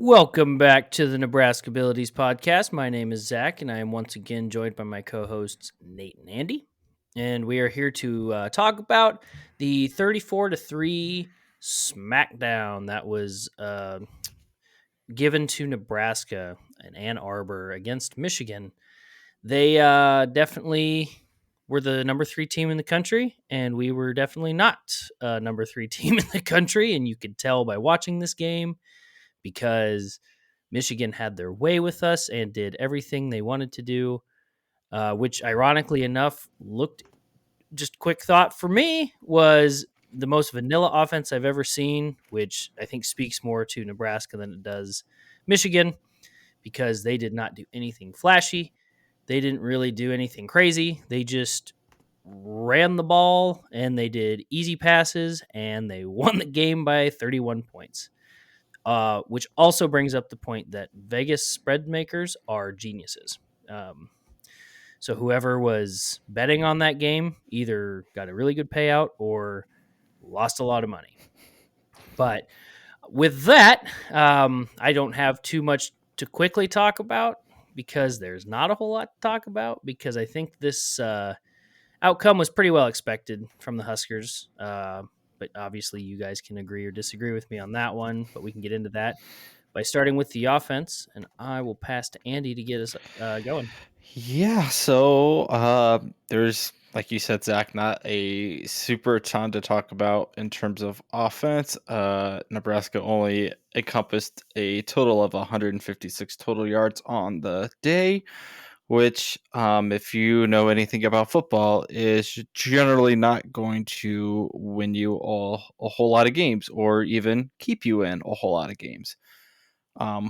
Welcome back to the Nebraskabilities podcast. My name is Zach, and I am once again joined by my co-hosts Nate and Andy. And we are here to talk about the 34-3 smackdown that was given to Nebraska in Ann Arbor against Michigan. They definitely were the number 3 team in the country, and we were definitely not number 3 team in the country. And you could tell by watching this game because Michigan had their way with us and did everything they wanted to do, which ironically enough looked, just quick thought for me, was the most vanilla offense I've ever seen, which I think speaks more to Nebraska than it does Michigan because they did not do anything flashy. They didn't really do anything crazy. They just ran the ball and they did easy passes and they won the game by 31 points. Which also brings up the point that Vegas spread makers are geniuses. So whoever was betting on that game either got a really good payout or lost a lot of money. But with that, I don't have too much to quickly talk about because there's not a whole lot to talk about because I think this outcome was pretty well expected from the Huskers. But obviously, you guys can agree or disagree with me on that one, but we can get into that by starting with the offense, and I will pass to Andy to get us going. Yeah, so there's, like you said, Zach, not a super ton to talk about in terms of offense. Nebraska only encompassed a total of 156 total yards on the day, which, if you know anything about football, is generally not going to win you a whole lot of games or even keep you in a whole lot of games.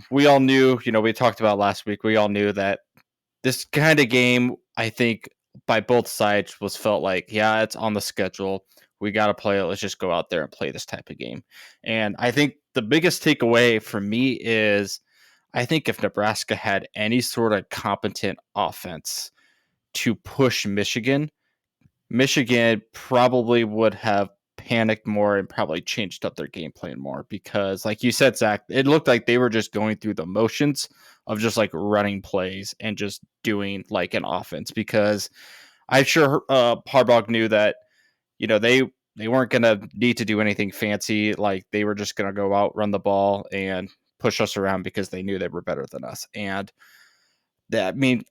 We all knew, we talked about last week, we all knew that this kind of game, I think, by both sides was felt like, yeah, it's on the schedule. We got to play it. Let's just go out there and play this type of game. And I think the biggest takeaway for me is I think if Nebraska had any sort of competent offense to push Michigan, Michigan probably would have panicked more and probably changed up their game plan more because, like you said, Zach, it looked like they were just going through the motions of just like running plays and just doing like an offense because I'm sure Harbaugh knew that, they weren't going to need to do anything fancy. Like they were just going to go out, run the ball, and push us around because they knew they were better than us. And that, I mean,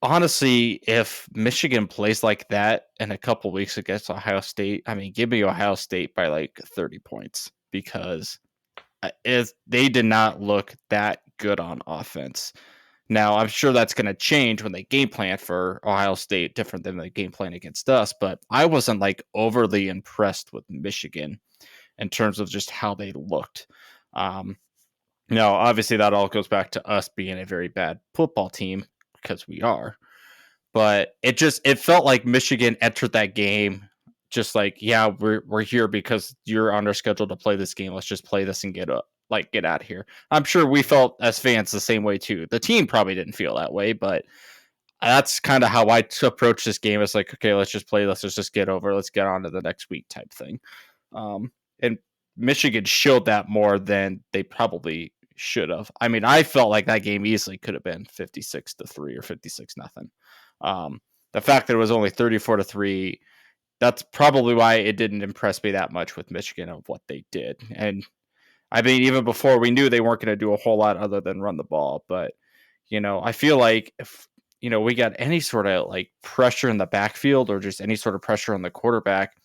honestly, if Michigan plays like that in a couple weeks against Ohio State, I mean, give me Ohio State by like 30 points because they did not look that good on offense. Now, I'm sure that's going to change when they game plan for Ohio State, different than the game plan against us, but I wasn't like overly impressed with Michigan in terms of just how they looked. Now, obviously, that all goes back to us being a very bad football team because we are. But it felt like Michigan entered that game just like, yeah, we're here because you're on our schedule to play this game. Let's just play this and get out of here. I'm sure we felt as fans the same way too. The team probably didn't feel that way, but that's kind of how I approach this game. It's like, okay, let's just play. Let's just get over. Let's get on to the next week type thing. And Michigan showed that more than they probably should have. I mean, I felt like that game easily could have been 56-3 or 56-0. The fact that it was only 34-3, that's probably why it didn't impress me that much with Michigan of what they did. And I mean, even before we knew they weren't going to do a whole lot other than run the ball. But, I feel like if, we got any sort of like pressure in the backfield or just any sort of pressure on the quarterback,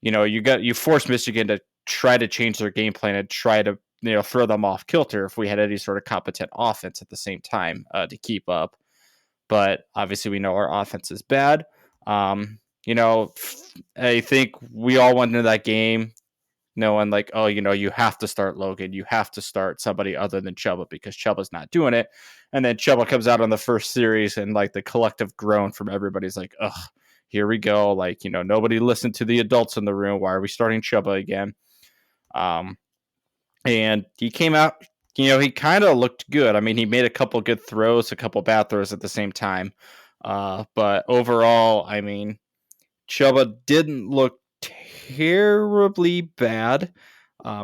you force Michigan to try to change their game plan and try to, throw them off kilter if we had any sort of competent offense at the same time to keep up. But obviously we know our offense is bad. I think we all went into that game knowing like, oh, you have to start Logan. You have to start somebody other than Chuba because Chuba's not doing it. And then Chuba comes out on the first series and like the collective groan from everybody's like, ugh, here we go. Like, nobody listened to the adults in the room. Why are we starting Chuba again? And he came out, he kind of looked good. I mean, he made a couple good throws, a couple bad throws at the same time. But overall, I mean, Chuba didn't look terribly bad.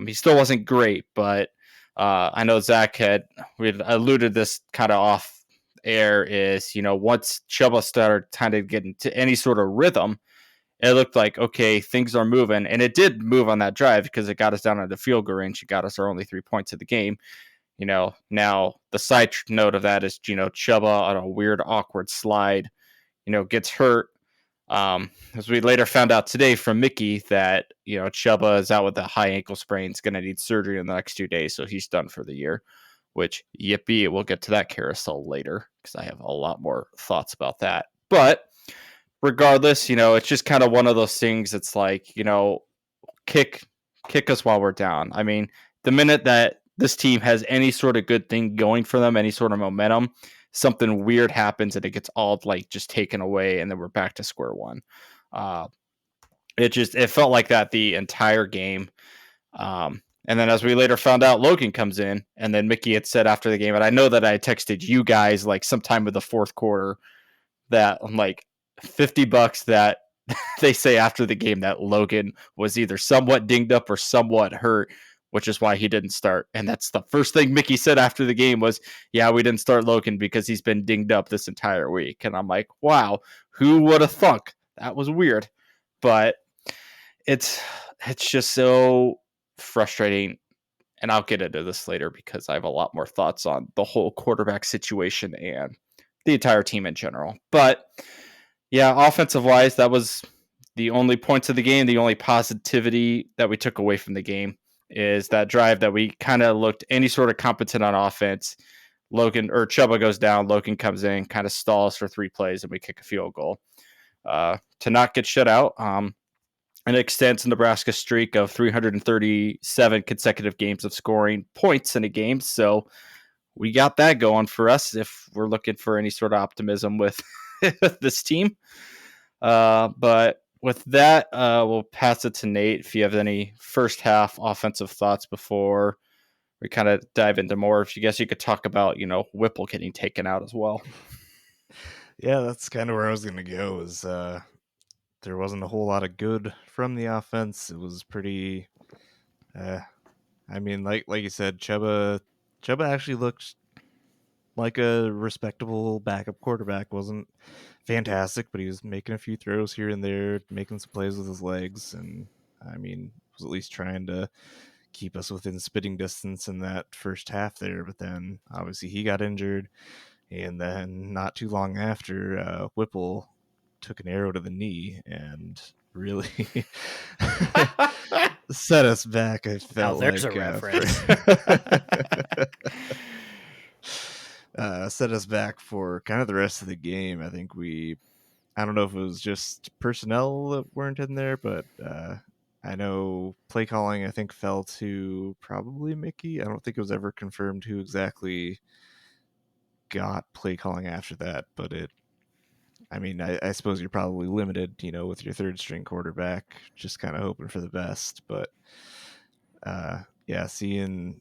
He still wasn't great, but I know we alluded this kind of off air is, once Chuba started kind of getting to any sort of rhythm, it looked like, okay, things are moving. And it did move on that drive because it got us down to the field goal range. It got us our only 3 points of the game. Now the side note of that is, Chuba on a weird, awkward slide, gets hurt. As we later found out today from Mickey that, Chuba is out with a high ankle sprain. He's going to need surgery in the next 2 days. So he's done for the year, which, yippee, we'll get to that carousel later because I have a lot more thoughts about that. But regardless, it's just kind of one of those things. It's like, kick us while we're down. I mean, the minute that this team has any sort of good thing going for them, any sort of momentum, something weird happens and it gets all like just taken away, and then we're back to square one. It felt like that the entire game. And then as we later found out, Logan comes in, and then Mickey had said after the game, and I know that I texted you guys like sometime in the fourth quarter that I'm like $50 that they say after the game that Logan was either somewhat dinged up or somewhat hurt, which is why he didn't start. And that's the first thing Mickey said after the game was, yeah, we didn't start Logan because he's been dinged up this entire week. And I'm like, wow, who would have thunk? That was weird. But it's just so frustrating. And I'll get into this later because I have a lot more thoughts on the whole quarterback situation and the entire team in general. But yeah, offensive wise, that was the only points of the game. The only positivity that we took away from the game is that drive that we kind of looked any sort of competent on offense. Logan or Chuba goes down, Logan comes in, kind of stalls for 3 plays, and we kick a field goal to not get shut out. And it extends Nebraska's streak of 337 consecutive games of scoring points in a game. So we got that going for us if we're looking for any sort of optimism with this team. But with that, we'll pass it to Nate if you have any first half offensive thoughts before we kind of dive into more. If you guess you could talk about, Whipple getting taken out as well. Yeah, that's kind of where I was going to go. Is there wasn't a whole lot of good from the offense. It was pretty. I mean, like you said, Chuba actually looked like a respectable backup quarterback. Wasn't fantastic, but he was making a few throws here and there, making some plays with his legs, and I mean, was at least trying to keep us within spitting distance in that first half there. But then obviously he got injured, and then not too long after, Whipple took an arrow to the knee and really set us back. I Now felt there's like a reference. set us back for kind of the rest of the game. I think I don't know if it was just personnel that weren't in there, but I know play calling, I think, fell to probably Mickey. I don't think it was ever confirmed who exactly got play calling after that, but I mean, I suppose you're probably limited, with your third string quarterback, just kind of hoping for the best. But yeah, seeing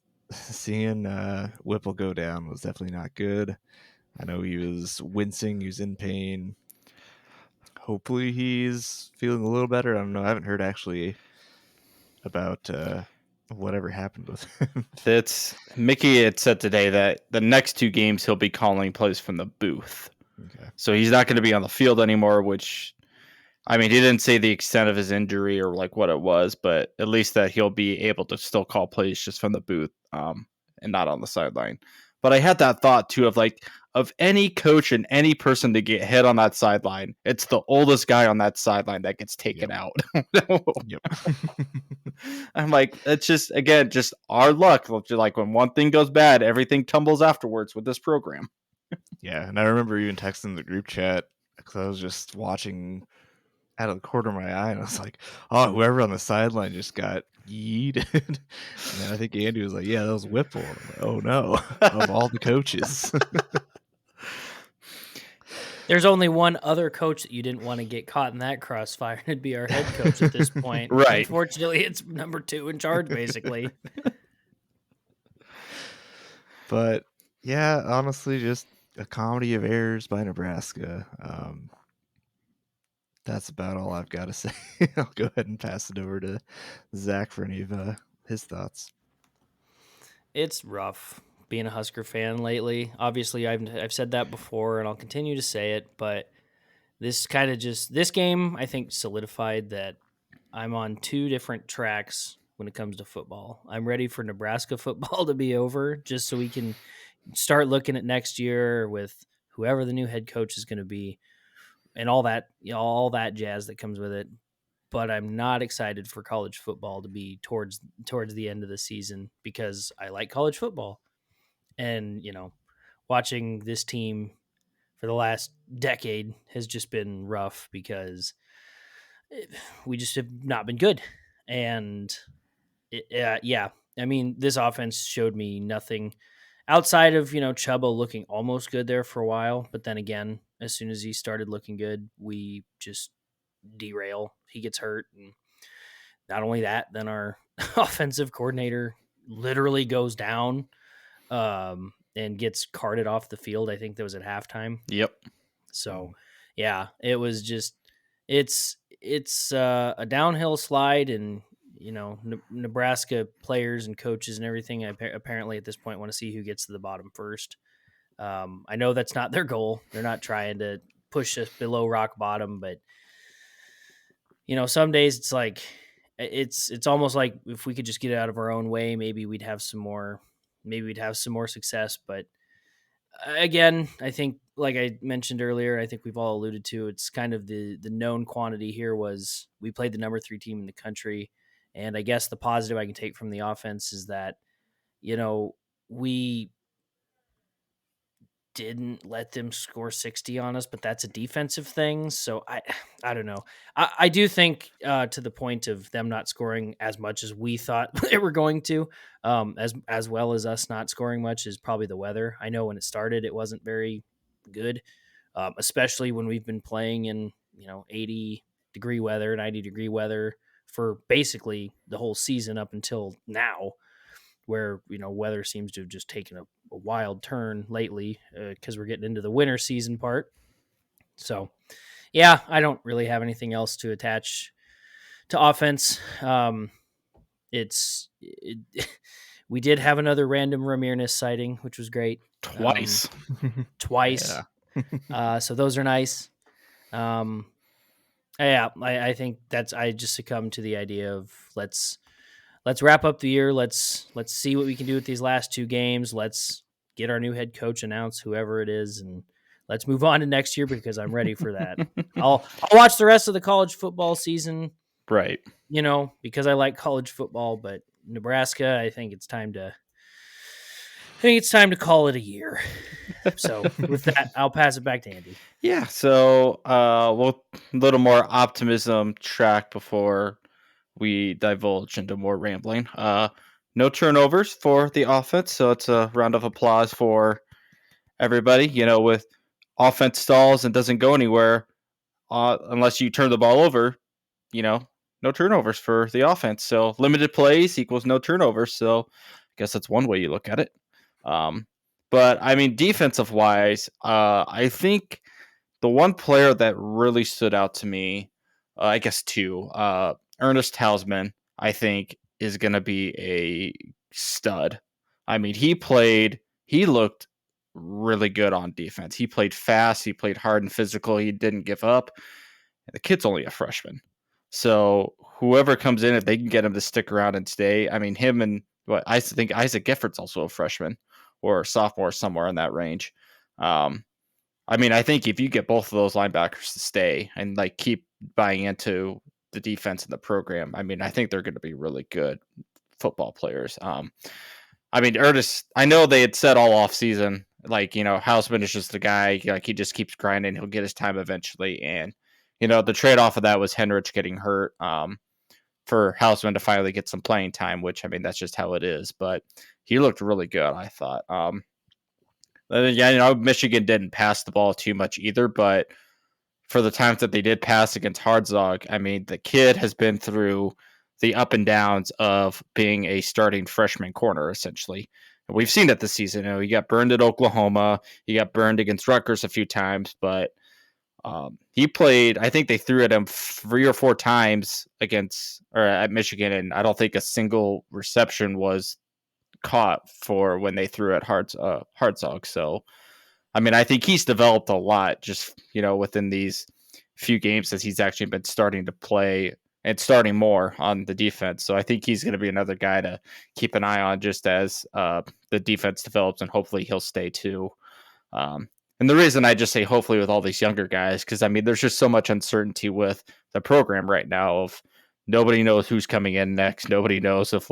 Whipple go down was definitely not good. I know he was wincing, he was in pain. Hopefully he's feeling a little better. I don't know. I haven't heard actually about whatever happened with him. That's Mickey had said today that the next 2 games he'll be calling plays from the booth. Okay. So he's not going to be on the field anymore, which, I mean, he didn't say the extent of his injury or like what it was, but at least that he'll be able to still call plays just from the booth and not on the sideline. But I had that thought too of any coach and any person to get hit on that sideline, it's the oldest guy on that sideline that gets taken out. Yep. I'm like, it's just, again, just our luck. Like when one thing goes bad, everything tumbles afterwards with this program. Yeah, and I remember even texting the group chat because I was just watching out of the corner of my eye, and I was like, "Oh, whoever on the sideline just got yeeted." And then I think Andy was like, "Yeah, that was Whipple." And I'm like, "Oh no!" Of all the coaches. There's only one other coach that you didn't want to get caught in that crossfire, and it'd be our head coach at this point. Right. Unfortunately, it's number 2 in charge, basically. But yeah, honestly, just a comedy of errors by Nebraska. That's about all I've got to say. I'll go ahead and pass it over to Zach for any of his thoughts. it's rough being a Husker fan lately. Obviously, I've said that before, and I'll continue to say it. But this game, I think, solidified that I'm on two different tracks when it comes to football. I'm ready for Nebraska football to be over, just so we can start looking at next year with whoever the new head coach is going to be, and all that, all that jazz that comes with it. But I'm not excited for college football to be towards the end of the season because I like college football. And, watching this team for the last decade has just been rough because we just have not been good. And yeah, I mean, this offense showed me nothing outside of, Chuba looking almost good there for a while. But then again, as soon as he started looking good, we just derail. He gets hurt. And not only that, then our offensive coordinator literally goes down and gets carted off the field. I think that was at halftime. Yep. So, yeah, it was just it's a downhill slide, and Nebraska players and coaches and everything apparently at this point want to see who gets to the bottom first. I know that's not their goal. They're not trying to push us below rock bottom, but some days it's like it's almost like if we could just get out of our own way, maybe we'd have some more success. But again, I think, like I mentioned earlier, I think we've all alluded to, it's kind of the known quantity here was we played the number 3 team in the country. And I guess the positive I can take from the offense is that, we didn't let them score 60 on us, but that's a defensive thing. So I don't know. I do think to the point of them not scoring as much as we thought they were going to, as well as us not scoring much, is probably the weather. I know when it started, it wasn't very good, especially when we've been playing in 80-degree weather, 90-degree weather for basically the whole season up until now, where weather seems to have just taken a wild turn lately because we're getting into the winter season part. So, yeah, I don't really have anything else to attach to offense. We did have another random Ramirez sighting, which was great. Twice. Twice. So those are nice. Yeah, I think I just succumbed to the idea of let's wrap up the year. Let's see what we can do with these last 2 games. Let's get our new head coach announced, whoever it is, and let's move on to next year because I'm ready for that. I'll watch the rest of the college football season, right? Because I like college football. But Nebraska, I think it's time to call it a year. So with that, I'll pass it back to Andy. Yeah. So we'll a little more optimism track before we divulge into more rambling. No turnovers for the offense, so it's a round of applause for everybody. With offense stalls and doesn't go anywhere unless you turn the ball over. No turnovers for the offense. So limited plays equals no turnovers. So I guess that's one way you look at it. But I mean, defensive wise, I think the one player that really stood out to me, I guess 2, Ernest Hausman, I think is going to be a stud. I mean, he looked really good on defense. He played fast, he played hard and physical, he didn't give up. The kid's only a freshman. So whoever comes in, if they can get him to stick around and stay, I mean, him and I think Isaac Gifford's also a freshman or a sophomore, somewhere in that range. I mean, I think if you get both of those linebackers to stay and keep buying into the defense and the program, I mean, I think they're going to be really good football players. I mean, Ernest, I know they had said all off season, Hausman is just the guy, he just keeps grinding. He'll get his time eventually. And, the trade off of that was Henrich getting hurt for Hausman to finally get some playing time, which, I mean, that's just how it is. But he looked really good, I thought. Yeah, Michigan didn't pass the ball too much either, but for the times that they did pass against Hardzog, I mean, the kid has been through the up and downs of being a starting freshman corner, essentially. And we've seen it this season. He got burned at Oklahoma. He got burned against Rutgers a few times, but he played, I think they threw at him 3 or 4 times at Michigan, and I don't think a single reception was caught for when they threw at Hartzog. So, I mean, I think he's developed a lot just, within these few games as he's actually been starting to play and starting more on the defense. So I think he's going to be another guy to keep an eye on just as the defense develops, and hopefully he'll stay too. And the reason I just say hopefully with all these younger guys, because I mean, there's just so much uncertainty with the program right now of nobody knows who's coming in next. Nobody knows if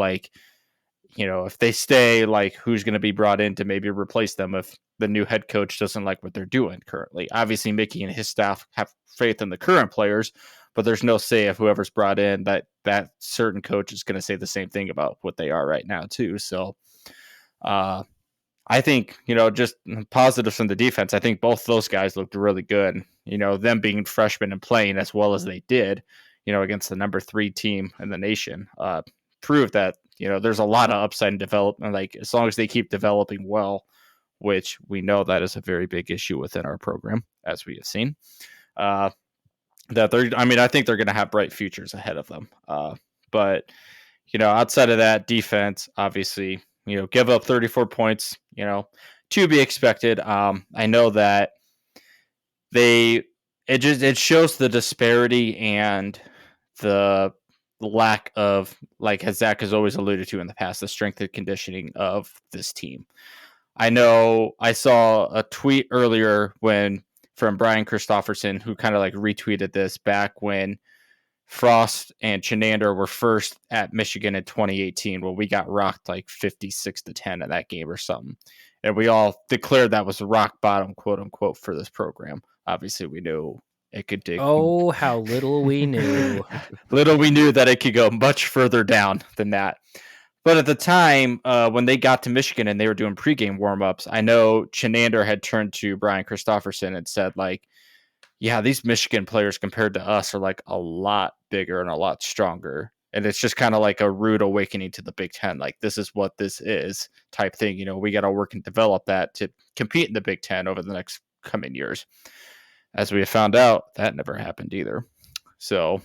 they stay, like who's going to be brought in to maybe replace them if the new head coach doesn't like what they're doing currently. Obviously, Mickey and his staff have faith in the current players, but there's no say if whoever's brought in that certain coach is going to say the same thing about what they are right now too. So, I think, just positives from the defense. I think both those guys looked really good. Them being freshmen and playing as well as they did, against the number 3 team in the nation, proved that, there's a lot of upside in development. Like, as long as they keep developing well, which we know that is a very big issue within our program, as we have seen, I think they're going to have bright futures ahead of them. But, outside of that, defense, obviously, give up 34 points, to be expected. I know that it shows the disparity and the lack of, like, as Zach has always alluded to in the past, the strength and conditioning of this team. I know I saw a tweet earlier from Brian Christopherson, who kind of like retweeted this back when Frost and Chenander were first at Michigan in 2018, where we got rocked like 56-10 in that game or something. And we all declared that was rock bottom, quote unquote, for this program. Obviously, we knew it could dig. Oh, how little we knew. Little we knew that it could go much further down than that. But at the time, when they got to Michigan and they were doing pregame warmups, I know Chenander had turned to Brian Christopherson and said, like, yeah, these Michigan players compared to us are like a lot bigger and a lot stronger. And it's just kind of like a rude awakening to the Big Ten. Like, this is what this is type thing. We got to work and develop that to compete in the Big Ten over the next coming years. As we have found out, that never happened either. So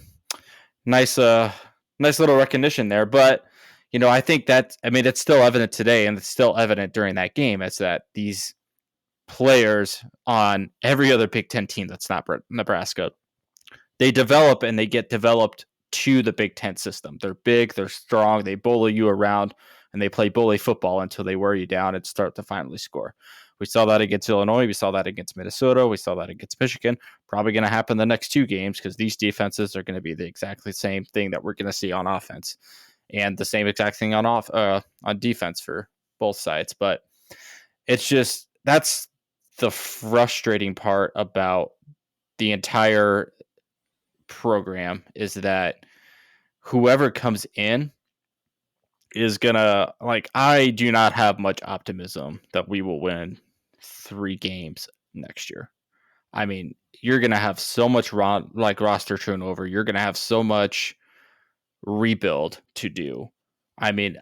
nice little recognition there. But, I think it's still evident today, and it's still evident during that game, is that these players on every other Big Ten team that's not Nebraska, they develop and they get developed to the Big Ten system. They're big, they're strong, they bully you around, and they play bully football until they wear you down and start to finally score. We saw that against Illinois. We saw that against Minnesota. We saw that against Michigan. Probably going to happen the next 2 games because these defenses are going to be the exactly same thing that we're going to see on offense, and the same exact thing on defense for both sides. But it's just, that's the frustrating part about the entire program, is that whoever comes in is gonna, like, I do not have much optimism that we will win 3 games next year. I mean, you're gonna have so much roster turnover. You're gonna have so much rebuild to do. I mean,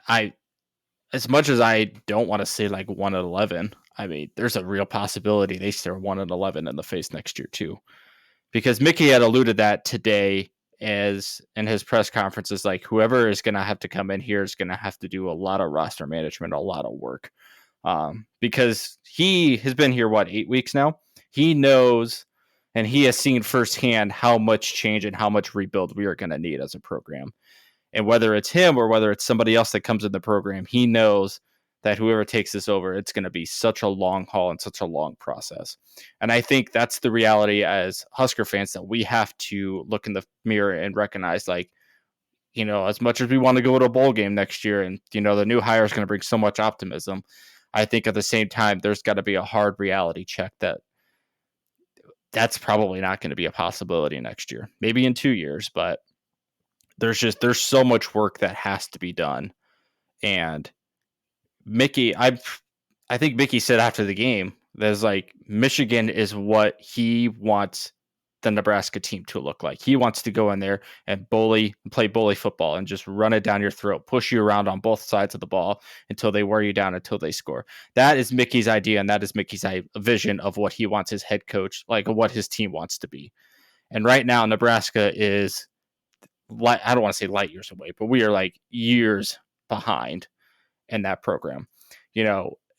as much as I don't want to say like 1-11, I mean, there's a real possibility they start 1-11 in the face next year too, because Mickey had alluded that today as in his press conferences, like, whoever is going to have to come in here is going to have to do a lot of roster management, a lot of work, because he has been here 8 weeks now. He knows, and he has seen firsthand how much change and how much rebuild we are going to need as a program. And whether it's him or whether it's somebody else that comes in the program, he knows that whoever takes this over, it's going to be such a long haul and such a long process. And I think that's the reality as Husker fans, that we have to look in the mirror and recognize, like, as much as we want to go to a bowl game next year and, the new hire is going to bring so much optimism, I think at the same time, there's got to be a hard reality check that that's probably not going to be a possibility next year, maybe in 2 years, but there's so much work that has to be done. And Mickey, I think Mickey said after the game, there's like, Michigan is what he wants the Nebraska team to look like. He wants to go in there and play bully football and just run it down your throat, push you around on both sides of the ball until they wear you down, until they score. That is Mickey's idea, and that is Mickey's vision of what he wants his head coach, like what his team wants to be. And right now, Nebraska is, I don't want to say light years away, but we are like years behind. in that program.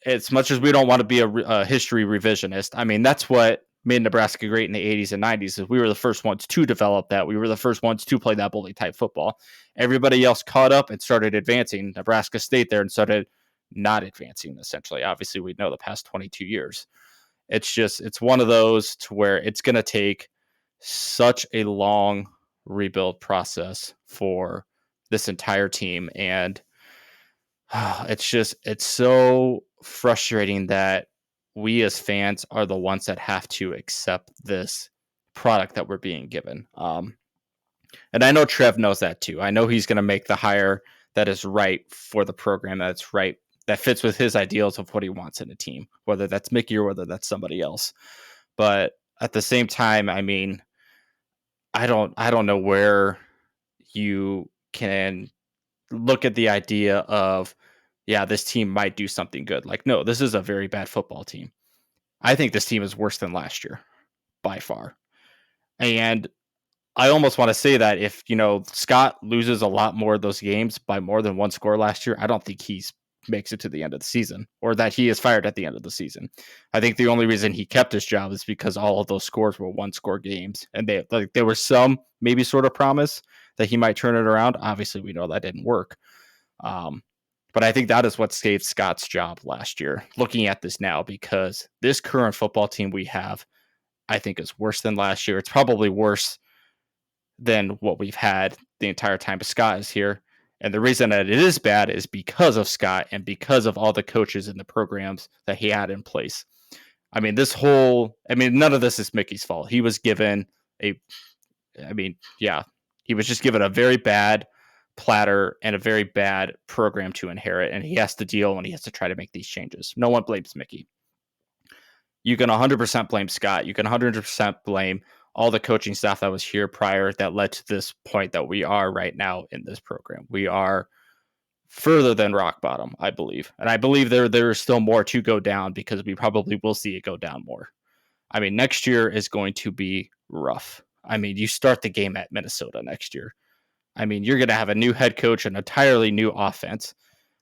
As much as we don't want to be a history revisionist, I mean, that's what made Nebraska great in the 80s and 90s is we were the first ones to develop that. We were the first ones to play that bully type football. Everybody else caught up and started advancing. Nebraska stayed there and started not advancing, essentially. Obviously, we know the past 22 years. It's one of those to where it's going to take such a long rebuild process for this entire team. And it's so frustrating that we as fans are the ones that have to accept this product that we're being given. And I know Trev knows that too. I know he's going to make the hire that is right for the program, that's right, that fits with his ideals of what he wants in a team, whether that's Mickey or whether that's somebody else. But at the same time, I mean, I don't know where you can look at the idea of, yeah, this team might do something good. Like, no, this is a very bad football team. I think this team is worse than last year by far. And I almost want to say that if, Scott loses a lot more of those games by more than one score last year, I don't think he makes it to the end of the season or that he is fired at the end of the season. I think the only reason he kept his job is because all of those scores were one score games. And there was some maybe sort of promise that he might turn it around. Obviously, we know that didn't work. But I think that is what saved Scott's job last year, looking at this now, because this current football team we have, I think, is worse than last year. It's probably worse than what we've had the entire time Scott is here. And the reason that it is bad is because of Scott and because of all the coaches and the programs that he had in place. I mean, none of this is Mickey's fault. He was given he was just given a very bad platter and a very bad program to inherit, and he has to deal and he has to try to make these changes. No one blames Mickey. You can 100% blame Scott. You can 100% blame all the coaching staff that was here prior that led to this point that we are right now in this program. We are further than rock bottom, I believe. And I believe there is still more to go down because we probably will see it go down more. I mean, next year is going to be rough. I mean, you start the game at Minnesota next year. I mean, you're going to have a new head coach, an entirely new offense.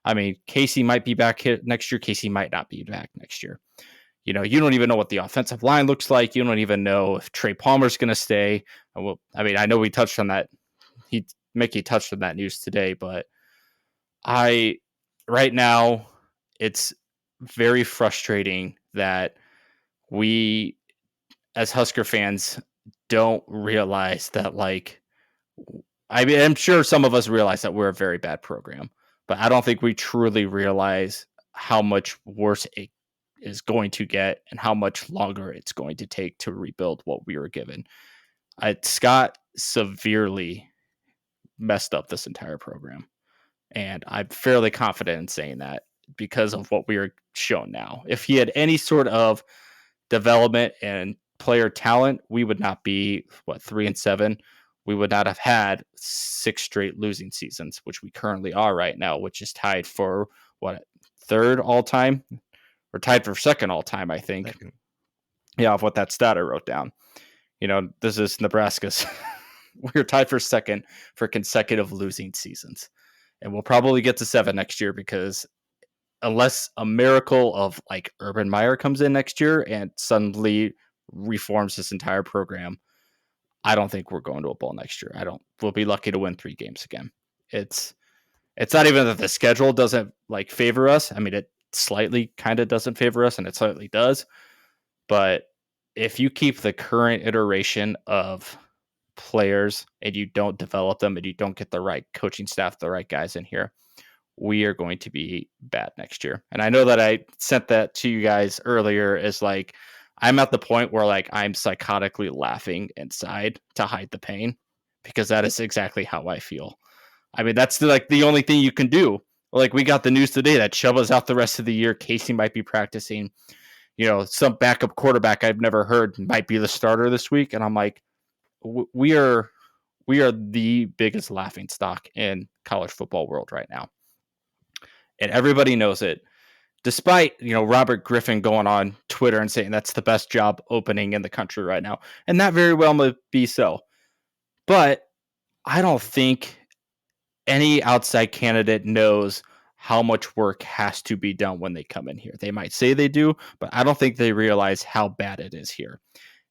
I mean, Casey might be back here next year. Casey might not be back next year. You don't even know what the offensive line looks like. You don't even know if Trey Palmer's going to stay. Well, I mean, I know we touched on that. Mickey touched on that news today, but right now, it's very frustrating that we, as Husker fans, don't realize that, I'm sure some of us realize that we're a very bad program, but I don't think we truly realize how much worse it is going to get and how much longer it's going to take to rebuild what we were given. Scott severely messed up this entire program, and I'm fairly confident in saying that because of what we are shown now. If he had any sort of development and player talent, we would not be 3-7. We would not have had 6 straight losing seasons, which we currently are right now, which is tied for third all time. We're tied for second all time, I think. Second. Yeah, of what that stat I wrote down. This is Nebraska's. We're tied for second for consecutive losing seasons. And we'll probably get to 7 next year because unless a miracle of Urban Meyer comes in next year and suddenly reforms this entire program, I don't think we're going to a bowl next year. We'll be lucky to win 3 games again. It's not even that the schedule doesn't favor us. I mean, it slightly kind of doesn't favor us and it slightly does. But if you keep the current iteration of players and you don't develop them and you don't get the right coaching staff, the right guys in here, we are going to be bad next year. And I know that I sent that to you guys earlier as I'm at the point where I'm psychotically laughing inside to hide the pain because that is exactly how I feel. I mean, that's the only thing you can do. We got the news today that Chuba's out the rest of the year. Casey might be practicing. Some backup quarterback I've never heard might be the starter this week. And I'm like, we are the biggest laughing stock in college football world right now. And everybody knows it. Despite, Robert Griffin going on Twitter and saying that's the best job opening in the country right now. And that very well may be so. But I don't think any outside candidate knows how much work has to be done when they come in here. They might say they do, but I don't think they realize how bad it is here.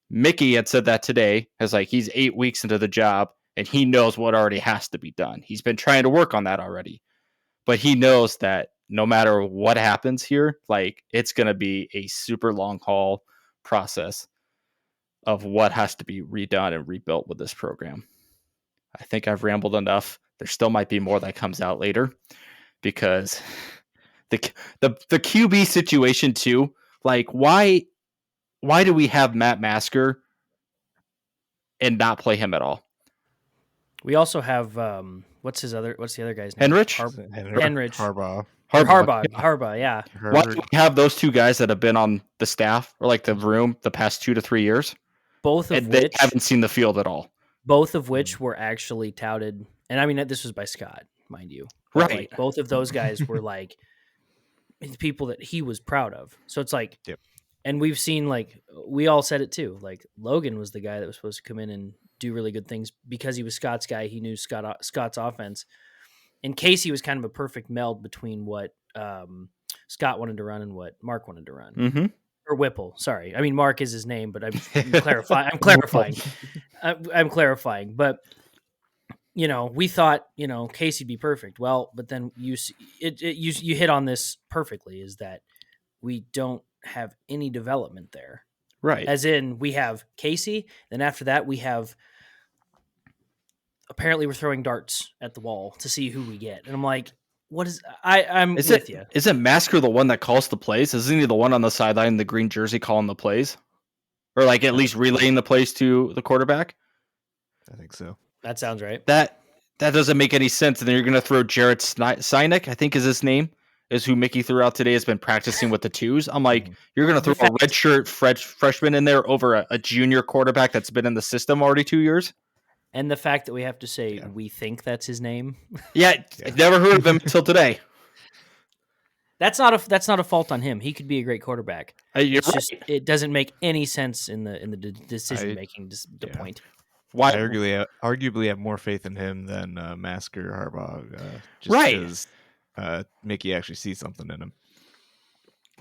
Mickey had said that today, as like he's 8 weeks into the job and he knows what already has to be done. He's been trying to work on that already, but he knows that no matter what happens here, like it's going to be a super long haul process of what has to be redone and rebuilt with this program. I think I've rambled enough. There still might be more that comes out later because the QB situation too. Like why do we have Matt Masker and not play him at all? We also have what's the other guy's name? Henrich? Henrich. Harbaugh. Harbaugh, yeah. Why do we have those two guys that have been on the staff or like the room the past 2 to 3 years? Both of and which they haven't seen the field at all. Both of which were actually touted, and I mean this was by Scott, mind you. But right. Like, both of those guys were like people that he was proud of. So it's like, yep. And we've seen, like, we all said it too. Like Logan was the guy that was supposed to come in and do really good things because he was Scott's guy. He knew Scott's offense. And Casey was kind of a perfect meld between what Scott wanted to run and what Mark wanted to run. Mm-hmm. Or Whipple, sorry. I mean, Mark is his name, but I'm clarifying. I'm clarifying. But we thought Casey'd be perfect. Well, but then you hit on this perfectly. Is that we don't have any development there, right? As in, we have Casey, then after that we have. Apparently, we're throwing darts at the wall to see who we get, and I'm like, what is? I'm with you. Isn't Masker the one that calls the plays? Isn't he the one on the sideline in the green jersey calling the plays? Or like at least relaying the plays to the quarterback? I think so. That sounds right. That doesn't make any sense. And then you're going to throw Jared Sinek, I think is his name, is who Mickey threw out today, has been practicing with the twos. I'm like, you're going to throw a redshirt freshman in there over a junior quarterback that's been in the system already 2 years? And the fact that we have to say we think that's his name. Yeah, I've never heard of him until today. That's not a fault on him. He could be a great quarterback. It's just it doesn't make any sense in the decision making. The point. Why I arguably have more faith in him than Masker Harbaugh, just right? Because Mickey actually sees something in him.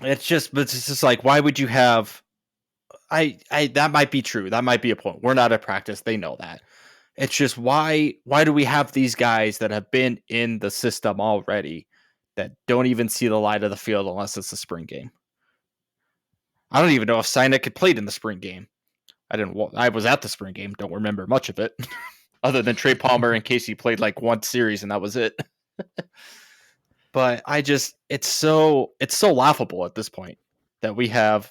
It's just like, why would you have? That might be true. That might be a point. We're not at practice. They know that. It's just why do we have these guys that have been in the system already that don't even see the light of the field unless it's the spring game? I don't even know if Sinek had played in the spring game. I was at the spring game. Don't remember much of it, other than Trey Palmer and Casey played like one series and that was it. But it's so laughable at this point that we have.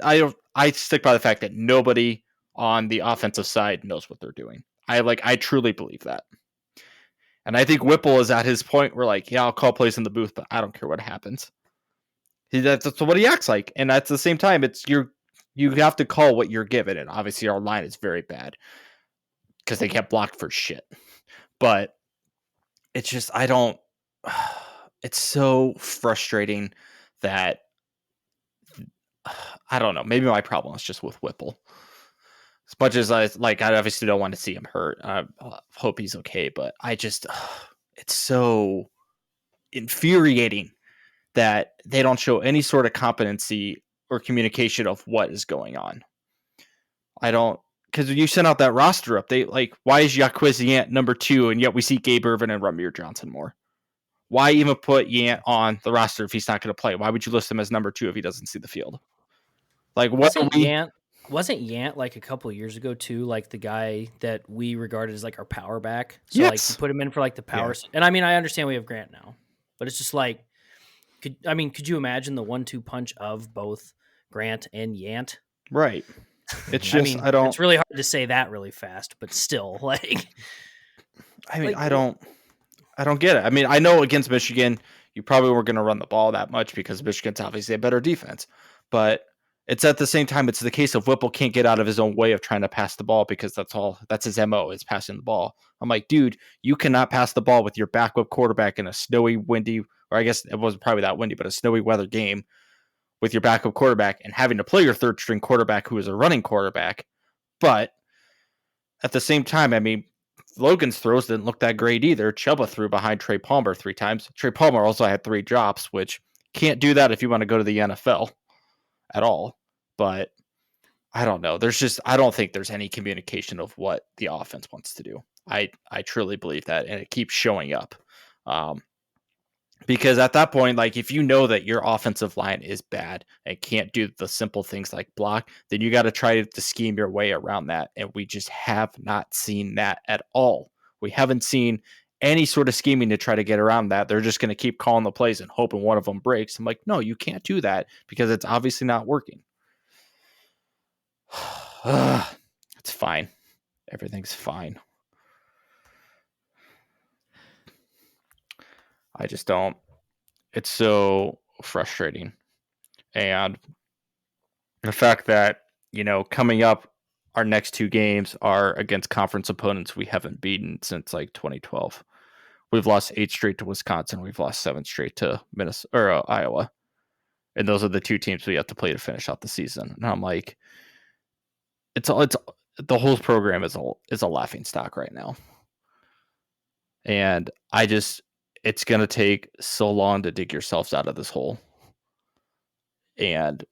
I stick by the fact that nobody on the offensive side knows what they're doing. I truly believe that. And I think Whipple is at his point where like, yeah, I'll call plays in the booth, but I don't care what happens. That's what he acts like. And at the same time, you have to call what you're given. And obviously our line is very bad because they get blocked for shit. But it's just, it's so frustrating that, I don't know, maybe my problem is just with Whipple. As much as I obviously don't want to see him hurt. I hope he's okay, but it's so infuriating that they don't show any sort of competency or communication of what is going on. Because when you sent out that roster update, why is Yaquiz Yant number 2, and yet we see Gabe Irvin and Ramir Johnson more? Why even put Yant on the roster if he's not going to play? Why would you list him as number 2 if he doesn't see the field? Wasn't Yant like a couple of years ago too, like the guy that we regarded as like our power back? So yes. Like put him in for like the power. Yeah. And I mean, I understand we have Grant now, but it's just like, could you imagine the 1-2 punch of both Grant and Yant? Right. It's just, it's really hard to say that really fast, but still like, I don't get it. I mean, I know against Michigan, you probably weren't going to run the ball that much because Michigan's obviously a better defense, but it's at the same time, it's the case of Whipple can't get out of his own way of trying to pass the ball because that's his MO is passing the ball. I'm like, dude, you cannot pass the ball with your backup quarterback in a snowy, windy, or I guess it wasn't probably that windy, but a snowy weather game with your backup quarterback and having to play your third string quarterback who is a running quarterback. But at the same time, I mean, Logan's throws didn't look that great either. Chuba threw behind Trey Palmer 3 times. Trey Palmer also had 3 drops, which can't do that if you want to go to the NFL at all. But I don't know. I don't think there's any communication of what the offense wants to do. I truly believe that, and it keeps showing up. Because at that point, like if you know that your offensive line is bad and can't do the simple things like block, then you got to try to scheme your way around that. And we just have not seen that at all. We haven't seen any sort of scheming to try to get around that. They're just going to keep calling the plays and hoping one of them breaks. I'm like, no, you can't do that because it's obviously not working. It's fine. Everything's fine. I just don't. It's so frustrating. And the fact that, coming up, our next 2 games are against conference opponents we haven't beaten since like 2012. We've lost 8 straight to Wisconsin. We've lost 7 straight to Minnesota or Iowa. And those are the 2 teams we have to play to finish out the season. And I'm like, it's the whole program is a laughing stock right now. And it's going to take so long to dig yourselves out of this hole. And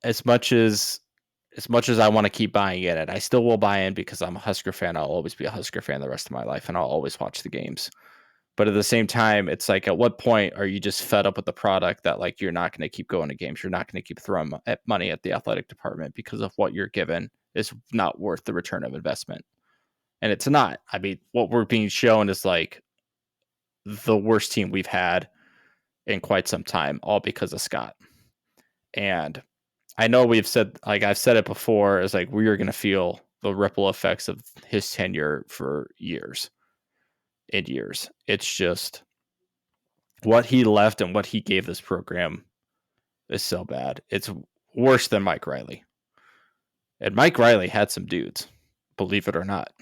as much as I want to keep buying in it, I still will buy in because I'm a Husker fan. I'll always be a Husker fan the rest of my life, and I'll always watch the games. But at the same time, it's like, at what point are you just fed up with the product that like you're not going to keep going to games? You're not going to keep throwing money at the athletic department because of what you're given is not worth the return of investment. And it's not. I mean, what we're being shown is like the worst team we've had in quite some time, all because of Scott. And I know I've said it before, is like we are going to feel the ripple effects of his tenure for years and years. It's just what he left and what he gave this program is so bad. It's worse than Mike Riley. And Mike Riley had some dudes, believe it or not.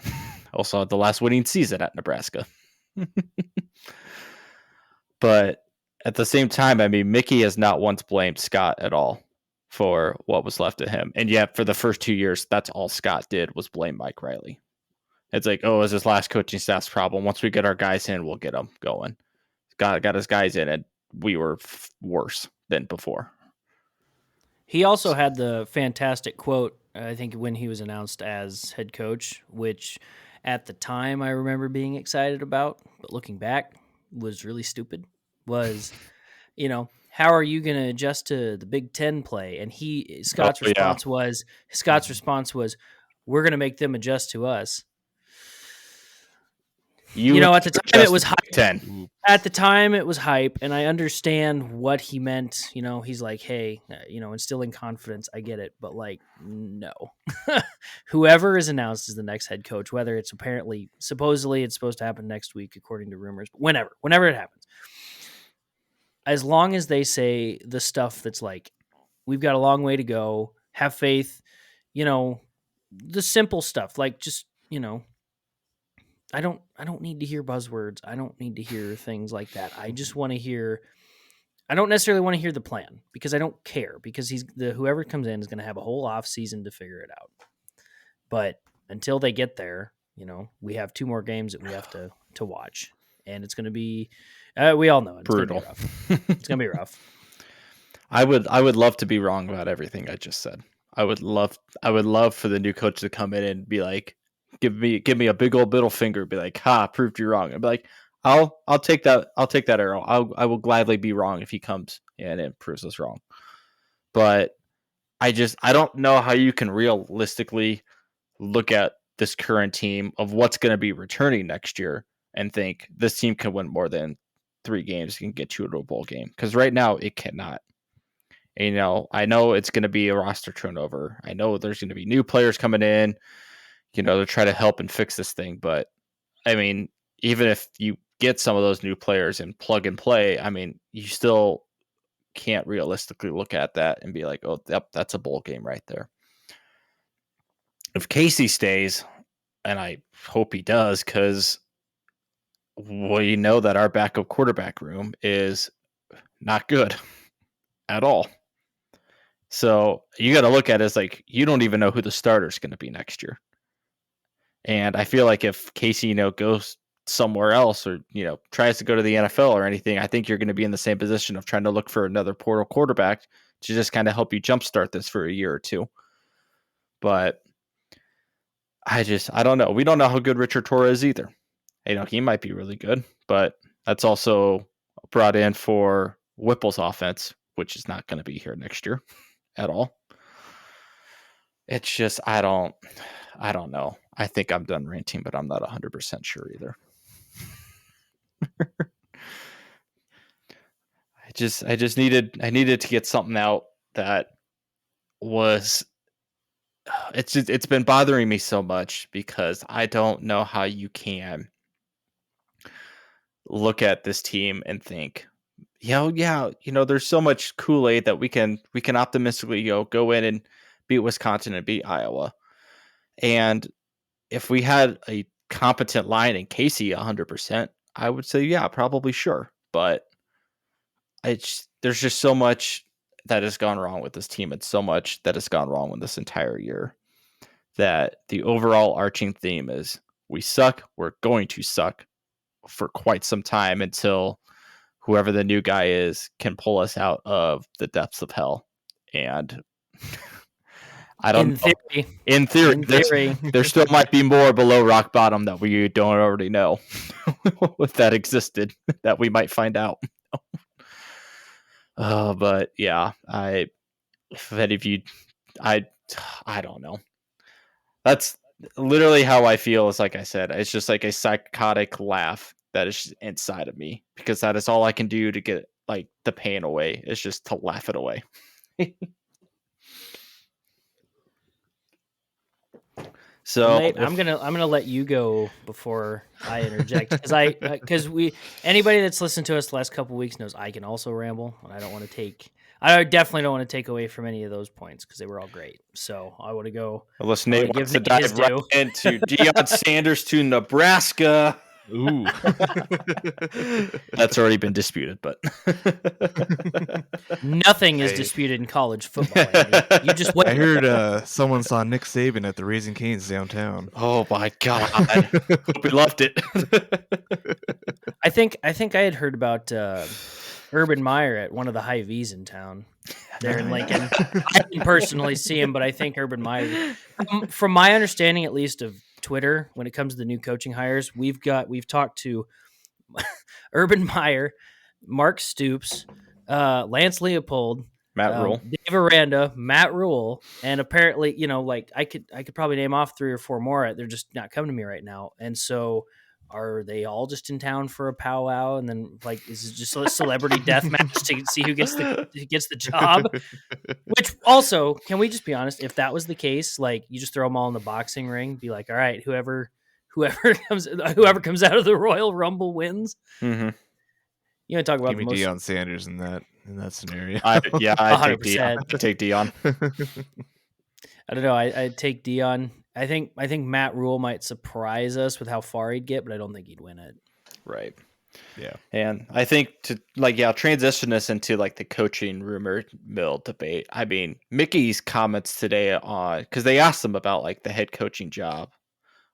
Also had the last winning season at Nebraska. But at the same time, I mean, Mickey has not once blamed Scott at all for what was left of him. And yet for the first 2 years, that's all Scott did was blame Mike Riley. It's like, oh, it's his last coaching staff's problem. Once we get our guys in, we'll get them going. Got his guys in, and we were worse than before. He also had the fantastic quote, I think, when he was announced as head coach, which at the time I remember being excited about, but looking back was really stupid, was, how are you going to adjust to the Big Ten play? And Scott's response was, we're going to make them adjust to us. At the time it was hype. 10. At the time it was hype, and I understand what he meant. He's like, hey, instilling confidence. I get it, but like, no. Whoever is announced as the next head coach, whether it's supposedly it's supposed to happen next week, according to rumors, but whenever it happens, as long as they say the stuff that's like, we've got a long way to go, have faith, the simple stuff, like just, I don't need to hear buzzwords. I don't need to hear things like that. I just want to hear. I don't necessarily want to hear the plan because I don't care, because whoever comes in is going to have a whole off season to figure it out. But until they get there, we have 2 more games that we have to watch, and it's going to be. We all know it. It's brutal. It's going to be rough. I would love to be wrong about everything I just said. I would love for the new coach to come in and be like, give me a big old middle finger, be like, proved you wrong. I'd be like, I'll take that arrow. I will gladly be wrong if he comes in and proves us wrong. But I don't know how you can realistically look at this current team of what's going to be returning next year and think this team can win more than 3 games and get you to a bowl game. Because right now it cannot. And, I know it's going to be a roster turnover. I know there's going to be new players coming in, to try to help and fix this thing. But I mean, even if you get some of those new players and plug and play, I mean, you still can't realistically look at that and be like, oh, yep, that's a bowl game right there. If Casey stays, and I hope he does, because we know that our backup quarterback room is not good at all. So you got to look at it as like, you don't even know who the starter is going to be next year. And I feel like if Casey, goes somewhere else or, tries to go to the NFL or anything, I think you're going to be in the same position of trying to look for another portal quarterback to just kind of help you jumpstart this for a year or two. But I don't know. We don't know how good Richard Torres is either. He might be really good, but that's also brought in for Whipple's offense, which is not going to be here next year at all. It's just, I don't know. I think I'm done ranting, but I'm not 100% sure either. I needed to get something out that was, it's been bothering me so much because I don't know how you can look at this team and think, there's so much Kool-Aid that we can optimistically go in and beat Wisconsin and beat Iowa. And if we had a competent line in Casey 100%, I would say, yeah, probably sure. But there's just so much that has gone wrong with this team and so much that has gone wrong with this entire year that the overall arching theme is we suck. We're going to suck for quite some time until whoever the new guy is can pull us out of the depths of hell. And I don't know. In theory, there still might be more below rock bottom that we don't already know if that existed that we might find out. But yeah, if any of you, I don't know. That's literally how I feel. Is like I said, it's just like a psychotic laugh that is inside of me because that is all I can do to get like the pain away. Is just to laugh it away. So Nate, I'm gonna let you go before I interject because anybody that's listened to us the last couple of weeks knows I can also ramble, and I definitely don't want to take away from any of those points because they were all great. So I want to go. Unless Nate wants to dive right into Deion Sanders to Nebraska. Ooh, that's already been disputed, but nothing is disputed in college football. You just wait. I heard someone saw Nick Saban at the Raising Cane's downtown. Oh my god! Hope he loved it. I think I had heard about Urban Meyer at one of the Hy-Vees in town there in Lincoln. I didn't personally see him, but I think Urban Meyer, from my understanding at least of Twitter, when it comes to the new coaching hires, we've talked to Urban Meyer, Mark Stoops, Lance Leopold, Matt Rule, Dave Aranda, Matt Rule, and apparently, I could probably name off 3 or 4 more. They're just not coming to me right now. And so, are they all just in town for a powwow? And then, is it just a celebrity death match to see who gets the job? Which also, can we just be honest? If that was the case, you just throw them all in the boxing ring, be like, all right, whoever comes out of the Royal Rumble wins. Mm-hmm. You want to talk about Give me Deion Sanders in that scenario. I'd take Deion. I don't know. I'd take Deion. I think Matt Rule might surprise us with how far he'd get, but I don't think he'd win it. Right. Yeah. And I think to transition this into the coaching rumor mill debate. I mean, Mickey's comments today on, because they asked him about the head coaching job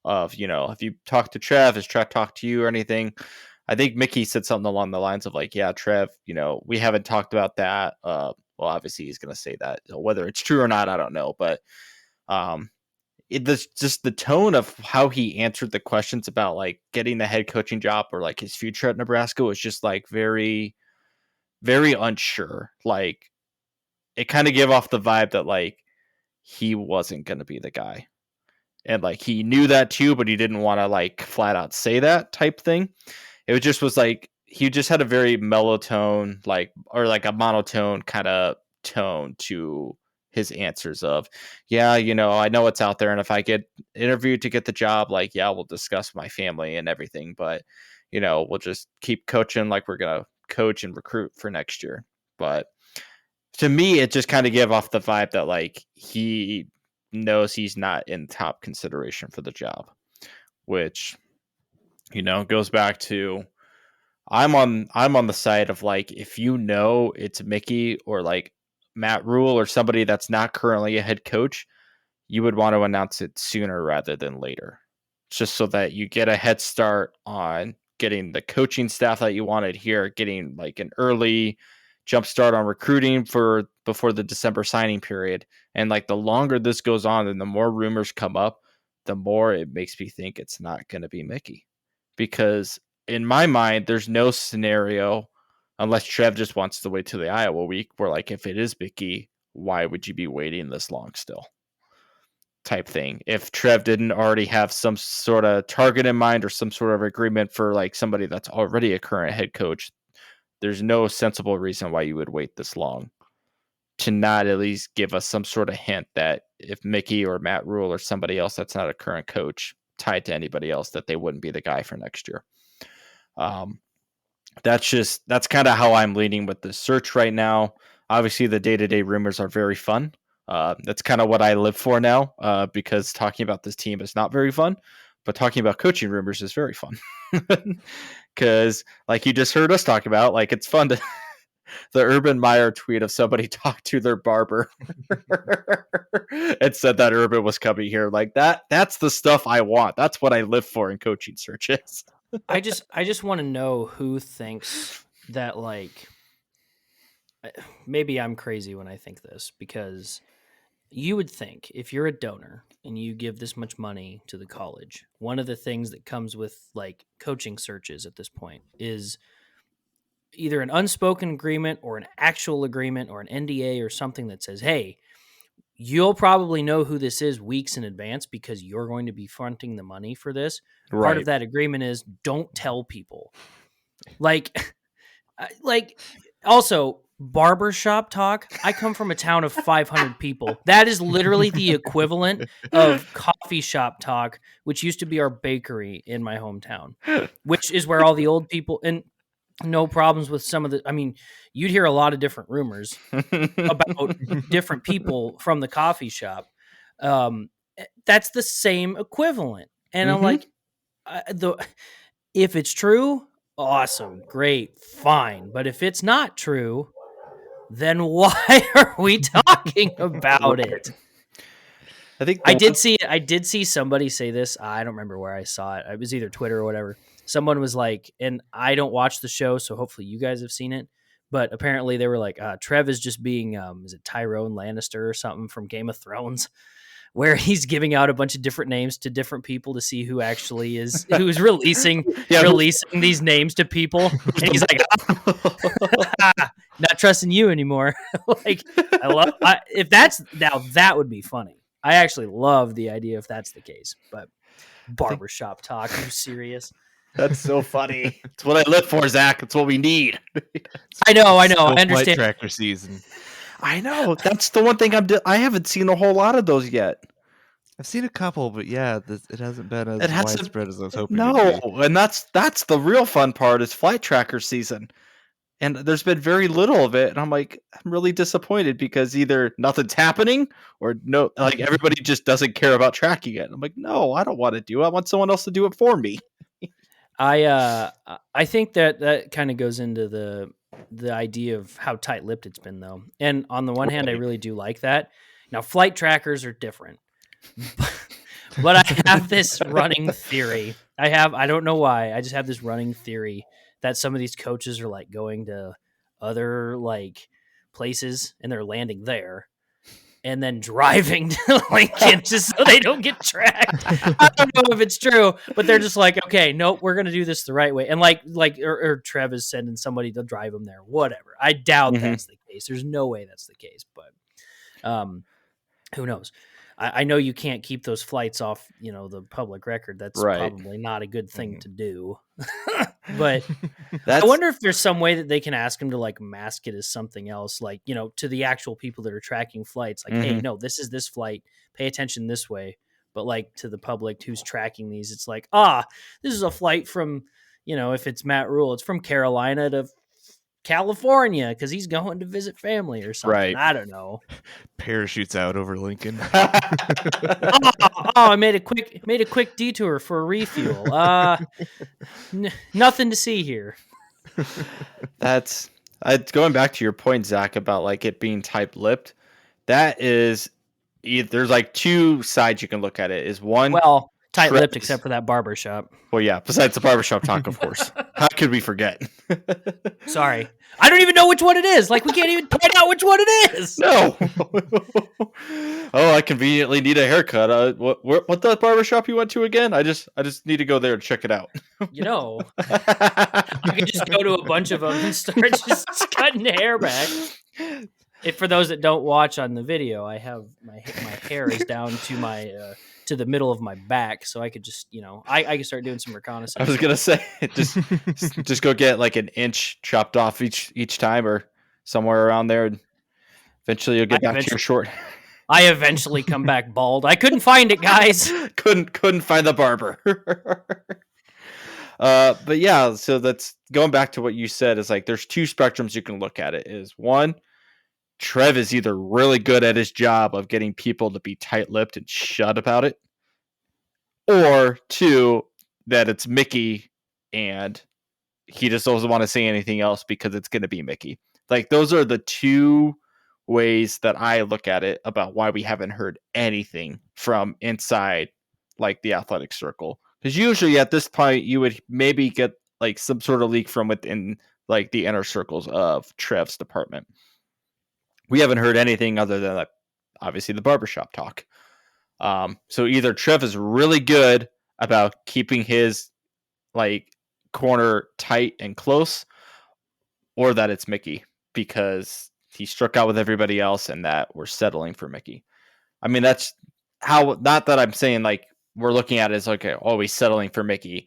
of, have you talked to Trev? Has Trev talked to you or anything? I think Mickey said something along the lines of yeah, Trev, we haven't talked about that. Well, obviously he's going to say that. Whether it's true or not, I don't know. But just the tone of how he answered the questions about getting the head coaching job or his future at Nebraska was just very, very unsure. It kind of gave off the vibe that he wasn't going to be the guy. And he knew that too, but he didn't want to flat out say that type thing. It just was he just had a very mellow tone, or a monotone kind of tone to his answers of, yeah, I know what's out there. And if I get interviewed to get the job, yeah, we'll discuss my family and everything. But, we'll just keep coaching we're going to coach and recruit for next year. But to me, it just kind of gave off the vibe that he knows he's not in top consideration for the job, which, goes back to, I'm on the side of if it's Mickey or Matt Rule or somebody that's not currently a head coach, you would want to announce it sooner rather than later. just so that you get a head start on getting the coaching staff that you wanted here, getting like an early jump start on recruiting for before the December signing period. And like the longer this goes on and the more rumors come up, the more it makes me think it's not going to be Mickey. Because in my mind, there's no scenario, unless Trev just wants to wait till the Iowa week, where like if it is Mickey, why would you be waiting this long still? Type thing. If Trev didn't already have some sort of target in mind or some sort of agreement for like somebody that's already a current head coach, there's no sensible reason why you would wait this long to not at least give us some sort of hint that if Mickey or Matt Rule or somebody else that's not a current coach tied to anybody else, that they wouldn't be the guy for next year. That's kind of how I'm leaning with this search right now. Obviously, the day-to-day rumors are very fun. That's kind of what I live for now, because talking about this team is not very fun, but talking about coaching rumors is very fun. Because, like you just heard us talk about, like it's fun to the Urban Meyer tweet of somebody talked to their barber and said that Urban was coming here. Like that's the stuff I want. That's what I live for in coaching searches. I just want to know who thinks that, like, maybe I'm crazy when I think this, because you would think if you're a donor and you give this much money to the college, one of the things that comes with like coaching searches at this point is either an unspoken agreement or an actual agreement or an NDA or something that says, hey, you'll probably know who this is weeks in advance because you're going to be fronting the money for this. Right. Part of that agreement is don't tell people. Like also barbershop talk. I come from a town of 500 people. That is literally the equivalent of coffee shop talk, which used to be our bakery in my hometown, which is where all the old people, and no problems with some of the, I mean, you'd hear a lot of different rumors about different people from the coffee shop. That's the same equivalent. And I'm like, if it's true, awesome, great, fine. But if it's not true, then why are we talking about it? I think I did see somebody say this. I don't remember where I saw it. It was either Twitter or whatever. Someone was like, and I don't watch the show, so hopefully you guys have seen it. But apparently they were like, Trev is just being, is it Tyrone Lannister or something from Game of Thrones, where he's giving out a bunch of different names to different people to see who actually is, who's releasing these names to people. And he's like, not trusting you anymore. Like, if that's, now that would be funny. I actually love the idea if that's the case, but barbershop talk, are you serious? That's so funny. It's what I live for, Zach. It's what we need. I know. I understand. Flight tracker season. I know. That's the one thing I haven't seen a whole lot of those yet. I've seen a couple, but yeah, it hasn't been as widespread as I was hoping. No, and that's the real fun part is flight tracker season. And there's been very little of it, and I'm like, I'm really disappointed because either nothing's happening or no, like everybody just doesn't care about tracking it. I'm like, no, I don't want to do it. I want someone else to do it for me. I think that kind of goes into the idea of how tight-lipped it's been, though. And on the one hand, I really do like that. Now, flight trackers are different, but I have this running theory. I don't know why. I just have this running theory that some of these coaches are like going to other like places and they're landing there and then driving to Lincoln just so they don't get tracked. I don't know if it's true, but they're just like, okay, nope, we're going to do this the right way. And or Trev is sending somebody to drive them there, whatever. I doubt that's the case. There's no way that's the case, but who knows? I know you can't keep those flights off, the public record. That's probably not a good thing to do. But I wonder if there's some way that they can ask them to like mask it as something else, like, to the actual people that are tracking flights. Like, hey, no, this is this flight. Pay attention this way. But like to the public who's tracking these, it's like, this is a flight from, if it's Matt Rule, it's from Carolina to California because he's going to visit family or something. Right. I don't know. Parachutes out over Lincoln. I made a quick detour for a refuel. Nothing to see here. That's going back to your point, Zach, about like it being tight-lipped. That is, there's like two sides you can look at it. Is one, well, Tight-lipped except for that barbershop. Well, yeah, besides the barbershop talk, of course. How could we forget? Sorry. I don't even know which one it is. Like, we can't even point out which one it is. No. Oh, I conveniently need a haircut. What the barbershop you went to again? I just need to go there and check it out. I could just go to a bunch of them and start just cutting hair back. If for those that don't watch on the video, I have my hair is down to my to the middle of my back, so I could just I could start doing some reconnaissance. I was gonna say just go get like an inch chopped off each time or somewhere around there, and eventually you'll get back to your short. I eventually come back bald. I couldn't find it, guys. couldn't find the barber. But yeah, so that's going back to what you said. Is like there's two spectrums you can look at it. Is one, Trev is either really good at his job of getting people to be tight-lipped and shut about it, or two, that it's Mickey and he just doesn't want to say anything else because it's going to be Mickey. Like those are the two ways that I look at it about why we haven't heard anything from inside like the athletic circle. Because usually at this point you would maybe get like some sort of leak from within like the inner circles of Trev's department. We haven't heard anything other than like, obviously the barbershop talk. So either Trev is really good about keeping his like corner tight and close, or that it's Mickey because he struck out with everybody else and that we're settling for Mickey. I mean, that's how, not that I'm saying like we're looking at it as like, always settling for Mickey.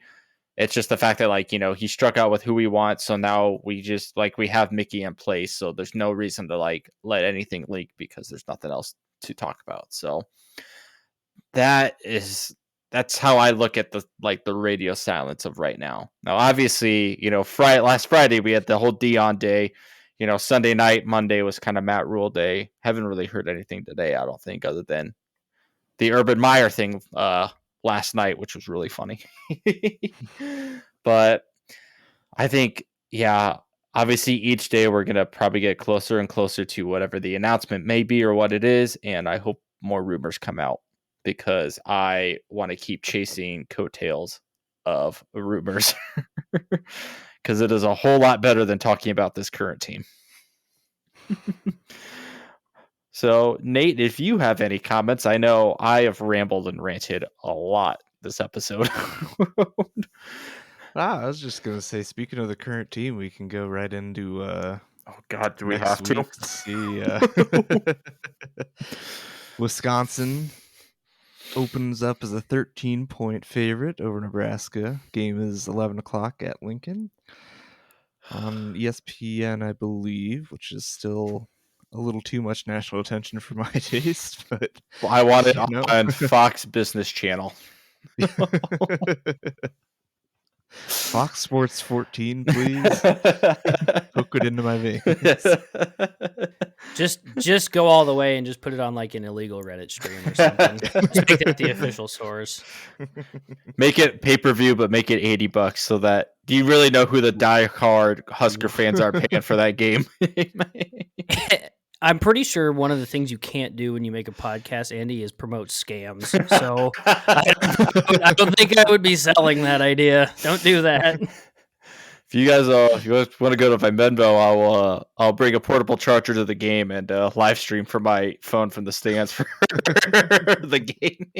It's just the fact that like, he struck out with who we want. So now we just like, we have Mickey in place. So there's no reason to like let anything leak because there's nothing else to talk about. So that's how I look at the radio silence of right now. Now, obviously, last Friday we had the whole Dion day. Sunday night, Monday was kind of Matt Rule day. Haven't really heard anything today, I don't think, other than the Urban Meyer thing last night, which was really funny. But I think, yeah, obviously each day we're going to probably get closer and closer to whatever the announcement may be or what it is. And I hope more rumors come out because I want to keep chasing coattails of rumors because it is a whole lot better than talking about this current team. So, Nate, if you have any comments, I know I have rambled and ranted a lot this episode. I was just going to say, speaking of the current team, we can go right into oh God, do we have to see Wisconsin opens up as a 13-point favorite over Nebraska. Game is 11 o'clock at Lincoln on ESPN, I believe, which is still a little too much national attention for my taste. But I want it on Fox Business Channel. Fox Sports 14, please. Hook it into my veins. Just go all the way and just put it on like an illegal Reddit stream or something. Just make that the official source. Make it pay-per-view, but make it $80 so that do you really know who the die-hard Husker fans are paying for that game? I'm pretty sure one of the things you can't do when you make a podcast, Andy, is promote scams. So I don't think I would be selling that idea. Don't do that. If you guys want to go to my Venmo, I'll bring a portable charger to the game and live stream from my phone from the stands for the game.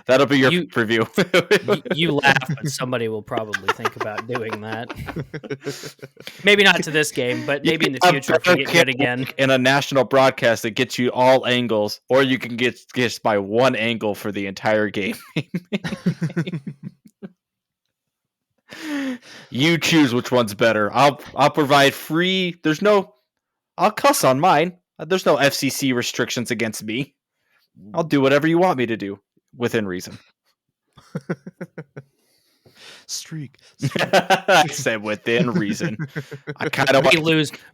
That'll be your preview. You laugh, but somebody will probably think about doing that. Maybe not to this game, but maybe in the future if we get good again. In a national broadcast that gets you all angles, or you can get just by one angle for the entire game. You choose which one's better. I'll provide free. I'll cuss on mine. There's no FCC restrictions against me. I'll do whatever you want me to do within reason. Streak. I said within reason. I kind of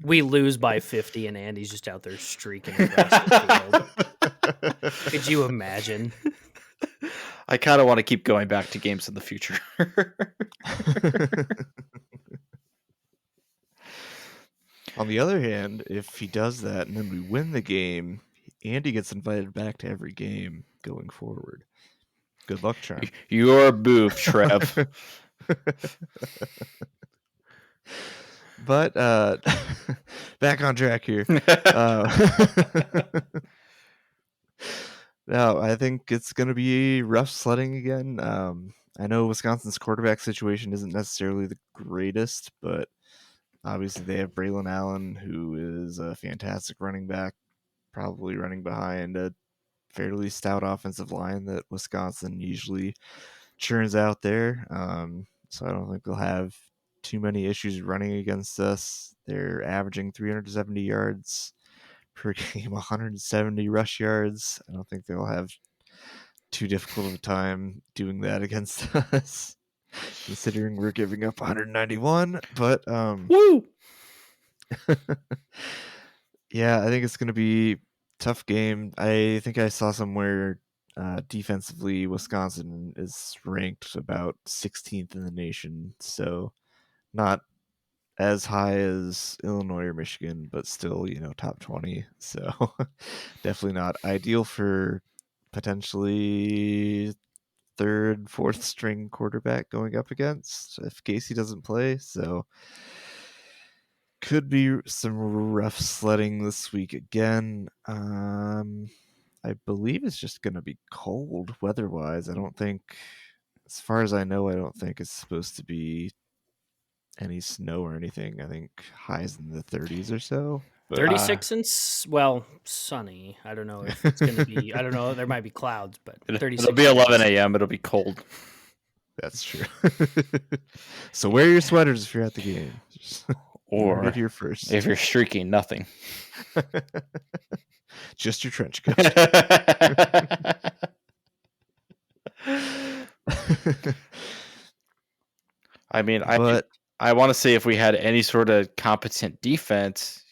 we lose by 50, and Andy's just out there streaking across the field. Could you imagine? I kind of want to keep going back to games in the future. On the other hand, if he does that and then we win the game, Andy gets invited back to every game going forward. Good luck, charm. Your boof, Trev. But back on track here. No, I think it's going to be rough sledding again. I know Wisconsin's quarterback situation isn't necessarily the greatest, but obviously they have Braylon Allen, who is a fantastic running back, probably running behind a fairly stout offensive line that Wisconsin usually churns out there. So I don't think they'll have too many issues running against us. They're averaging 370 yards per game, 170 rush yards. I don't think they'll have too difficult of a time doing that against us, considering we're giving up 191. But Woo! yeah, I think it's going to be tough game. I think I saw somewhere defensively Wisconsin is ranked about 16th in the nation, so not as high as Illinois or Michigan, but still, top 20. So definitely not ideal for potentially third, fourth string quarterback going up against if Casey doesn't play. So could be some rough sledding this week again. I believe it's just going to be cold weather-wise. I don't think, as far as I know, I don't think it's supposed to be any snow or anything. I think highs in the 30s or so. But 36 and sunny. I don't know if it's going to be. I don't know. There might be clouds, but 36. It'll be 11 a.m. It'll be cold. That's true. So wear your sweaters if you're at the game. Or it here first. If you're streaking, nothing. Just your trench coat. I mean, I want to say if we had any sort of competent defense,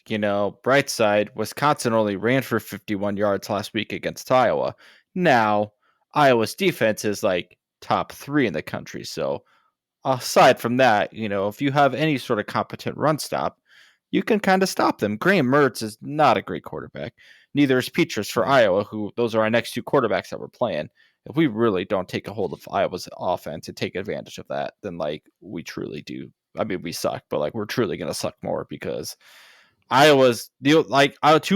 bright side, Wisconsin only ran for 51 yards last week against Iowa. Now, Iowa's defense is like top 3 in the country. So aside from that, if you have any sort of competent run stop, you can kind of stop them. Graham Mertz is not a great quarterback. Neither is Petrus for Iowa, who those are our next 2 quarterbacks that we're playing. If we really don't take a hold of Iowa's offense and take advantage of that, then we truly do. I mean, we suck, but we're truly going to suck more because Iowa's 2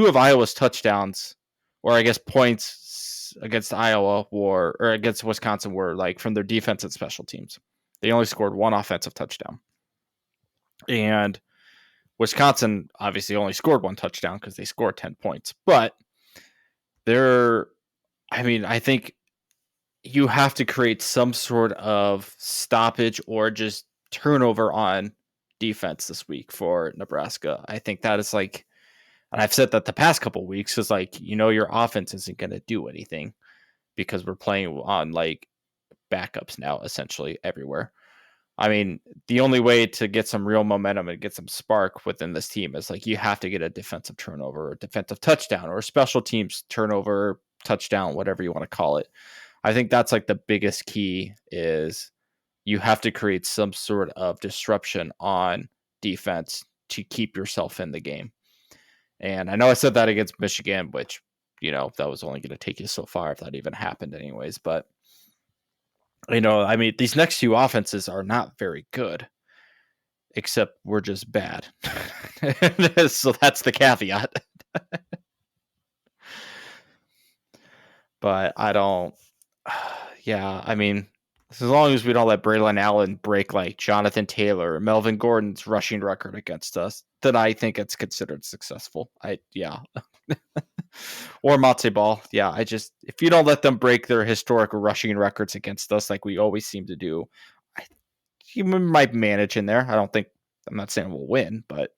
of Iowa's touchdowns, or I guess points against Iowa or against Wisconsin were from their defense and special teams. They only scored 1 offensive touchdown. And Wisconsin obviously only scored 1 touchdown because they scored 10 points. But I think you have to create some sort of stoppage or just turnover on defense this week for Nebraska. I think that is and I've said that the past couple of weeks is your offense isn't going to do anything because we're playing on backups now essentially everywhere. I mean, the only way to get some real momentum and get some spark within this team is you have to get a defensive turnover or defensive touchdown or a special teams turnover, touchdown, whatever you want to call it. I think that's the biggest key is you have to create some sort of disruption on defense to keep yourself in the game. And I know I said that against Michigan, which, that was only going to take you so far if that even happened anyways. But, these next 2 offenses are not very good, except we're just bad. So that's the caveat. But I don't, as long as we don't let Braylon Allen break Jonathan Taylor or Melvin Gordon's rushing record against us, then I think it's considered successful. Or Matze Ball. Yeah, if you don't let them break their historic rushing records against us like we always seem to do, you might manage in there. I'm not saying we'll win, but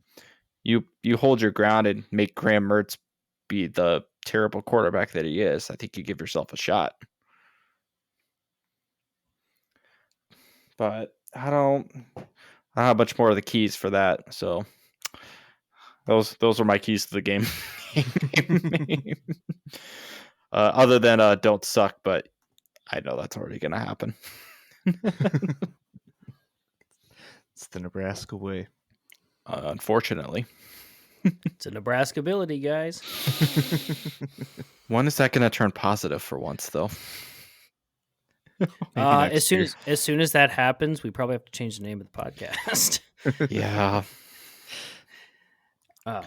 you hold your ground and make Graham Mertz be the terrible quarterback that he is. I think you give yourself a shot. But I don't have much more of the keys for that. So those are my keys to the game. Other than don't suck, but I know that's already going to happen. It's the Nebraska way. Unfortunately. It's a Nebraskability, guys. When is that going to turn positive for once, though? Maybe next year. As soon as that happens, we probably have to change the name of the podcast. Yeah. um,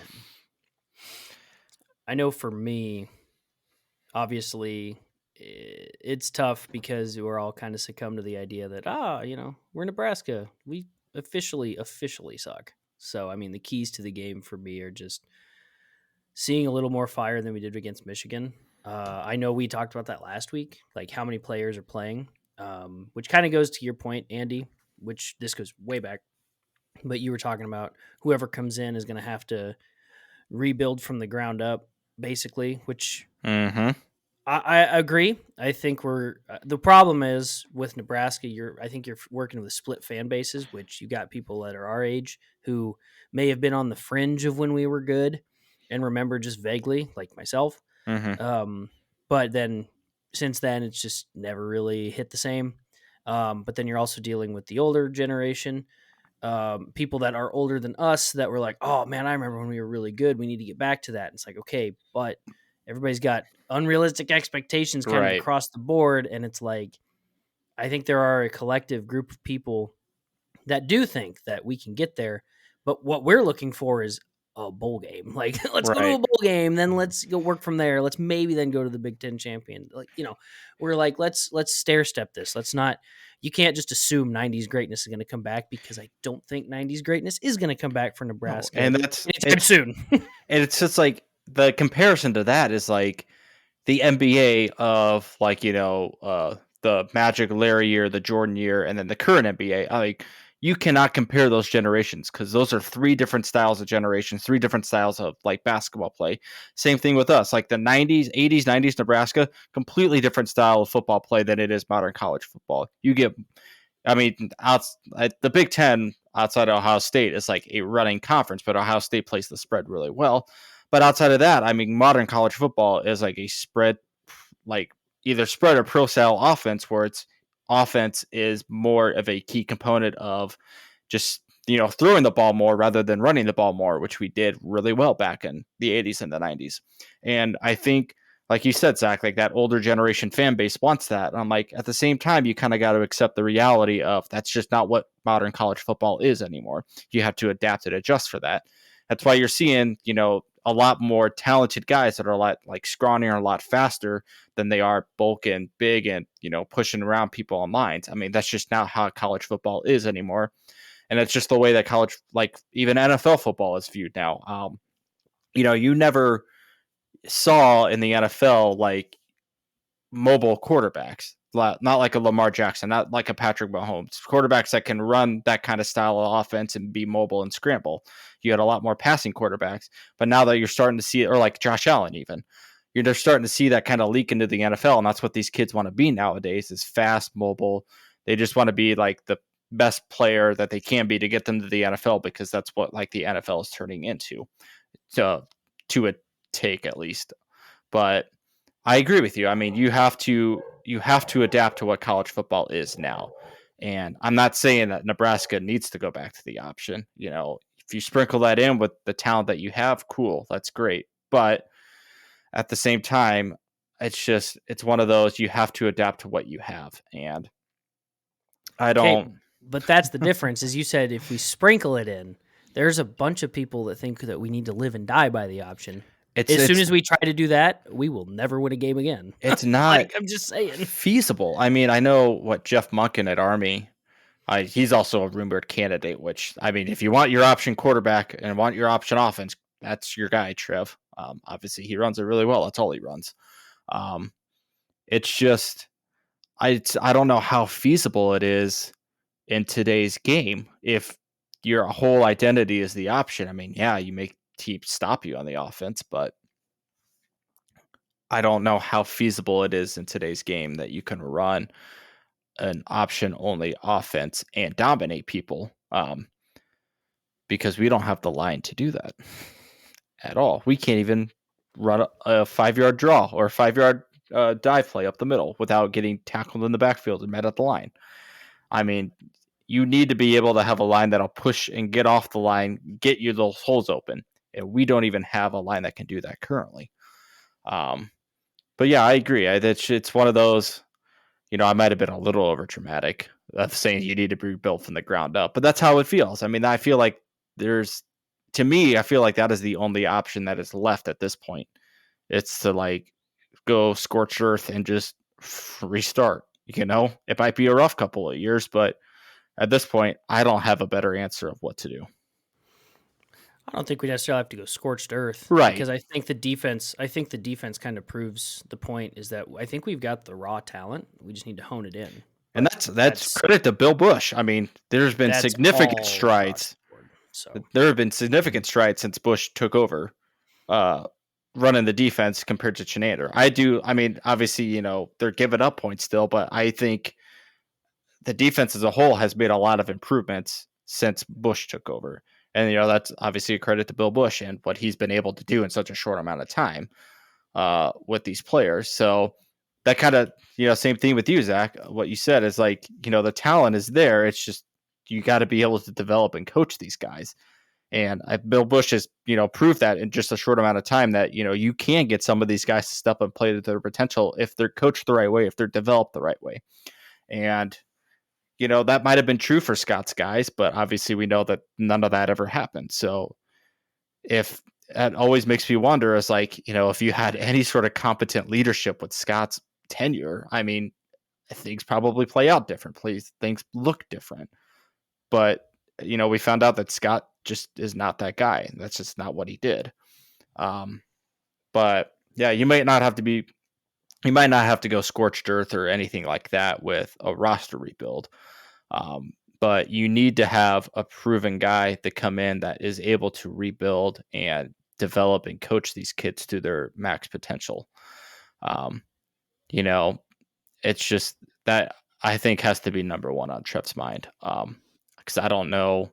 I know for me, obviously, it's tough because we're all kind of succumb to the idea that we're Nebraska, we officially suck. So I mean, the keys to the game for me are just seeing a little more fire than we did against Michigan. I know we talked about that last week, like how many players are playing, which kind of goes to your point, Andy, which this goes way back. But you were talking about whoever comes in is going to have to rebuild from the ground up, basically, which Mm-hmm. I agree. I think we're the problem is with Nebraska. I think you're working with split fan bases, which you got people that are our age who may have been on the fringe of when we were good and remember just vaguely, like myself. Mm-hmm. But then since then, it's just never really hit the same. But then you're also dealing with the older generation, people that are older than us that were like, oh man, I remember when we were really good. We need to get back to that. And it's like, okay, but everybody's got unrealistic expectations kind of Right. across the board. And it's like, I think there are a collective group of people that do think that we can get there. But what we're looking for is a bowl game. Like, let's go to a Right. bowl game, then let's go work from there. Let's maybe then go to the Big Ten champion. Like, we're like, let's stair step this. Let's not. You can't just assume '90s greatness is going to come back because I don't think '90s greatness is going to come back for No, Nebraska and that's anytime soon. and it's just like the comparison to that is like the NBA of like the Magic Larry year, the Jordan year, and then the current NBA. Like you cannot compare those generations because those are three different styles of generations, three different styles of like basketball play. Same thing with us, like the '90s, '80s, '90s Nebraska, completely different style of football play than it is modern college football. You get, I mean, the Big Ten outside of Ohio State is like a running conference, but Ohio State plays the spread really well. But outside of that, I mean, modern college football is like a spread, like either spread or pro style offense, where its offense is more of a key component of just throwing the ball more rather than running the ball more, which we did really well back in the '80s and the '90s. And I think, like you said, Zach, like that older generation fan base wants that. And I'm like, at the same time, you kind of got to accept the reality of that's just not what modern college football is anymore. You have to adapt and adjust for that. That's why you're seeing, a lot more talented guys that are a lot like scrawnier and a lot faster than they are bulking big and, pushing around people on lines. I mean, that's just not how college football is anymore. And it's just the way that college, like even NFL football is viewed now. You never saw in the NFL like mobile quarterbacks, not like a Lamar Jackson, not like a Patrick Mahomes, quarterbacks that can run that kind of style of offense and be mobile and scramble. You had a lot more passing quarterbacks, but now that you're starting to see it, or like Josh Allen, even you're just starting to see that kind of leak into the NFL, and that's what these kids want to be nowadays: is fast, mobile. They just want to be like the best player that they can be to get them to the NFL because that's what like the NFL is turning into, to a take at least. But I agree with you. I mean, you have to adapt to what college football is now. And I'm not saying that Nebraska needs to go back to the option. If you sprinkle that in with the talent that you have, cool, that's great. But at the same time, it's one of those you have to adapt to what you have. And I Okay, don't. but that's the difference. As you said, if we sprinkle it in, there's a bunch of people that think that we need to live and die by the option. It's As soon as we try to do that, we will never win a game again. it's not Like, I'm just saying. feasible. I mean, I know what Jeff Monken at Army. He's also a rumored candidate, which, I mean, if you want your option quarterback and want your option offense, that's your guy, Trev. Obviously, he runs it really well. That's all he runs. Um, it's just, I don't know how feasible it is in today's game if your whole identity is the option. I mean, yeah, you make teams stop you on the offense, but I don't know how feasible it is in today's game that you can run an option only offense and dominate people. Because we don't have the line to do that at all. We can't even run a 5-yard draw or a 5-yard dive play up the middle without getting tackled in the backfield and met at the line. I mean, you need to be able to have a line that'll push and get off the line, get you those holes open. And we don't even have a line that can do that currently. But yeah, I agree. It's one of those. I might have been a little over dramatic of saying you need to be rebuilt from the ground up, but that's how it feels. I mean, I feel like I feel like that is the only option that is left at this point. It's to like go scorched earth and just restart. It might be a rough couple of years, but at this point, I don't have a better answer of what to do. I don't think we necessarily have to go scorched earth Right. because I think the defense kind of proves the point is that I think we've got the raw talent. We just need to hone it in. And But that's credit to Bill Bush. I mean, there's been that's significant all across strides. the board. So There have been significant strides since Bush took over, uh, running the defense compared to Chenander. I mean, obviously, they're giving up points still, but I think the defense as a whole has made a lot of improvements since Bush took over. And, that's obviously a credit to Bill Bush and what he's been able to do in such a short amount of time with these players. So that kind of, same thing with you, Zach. What you said is like, the talent is there. It's just, you got to be able to develop and coach these guys. And Bill Bush has, proved that in just a short amount of time that, you can get some of these guys to step up and play to their potential if they're coached the right way, if they're developed the right way. And, that might have been true for Scott's guys, but obviously we know that none of that ever happened. So if that always makes me wonder is like, if you had any sort of competent leadership with Scott's tenure, I mean, things probably play out different. Things look different. But, we found out that Scott just is not that guy. That's just not what he did. But yeah, you might not have to go scorched earth or anything like that with a roster rebuild. But you need to have a proven guy to come in that is able to rebuild and develop and coach these kids to their max potential. Um, it's just that I think has to be number one on Trev's mind. Because I don't know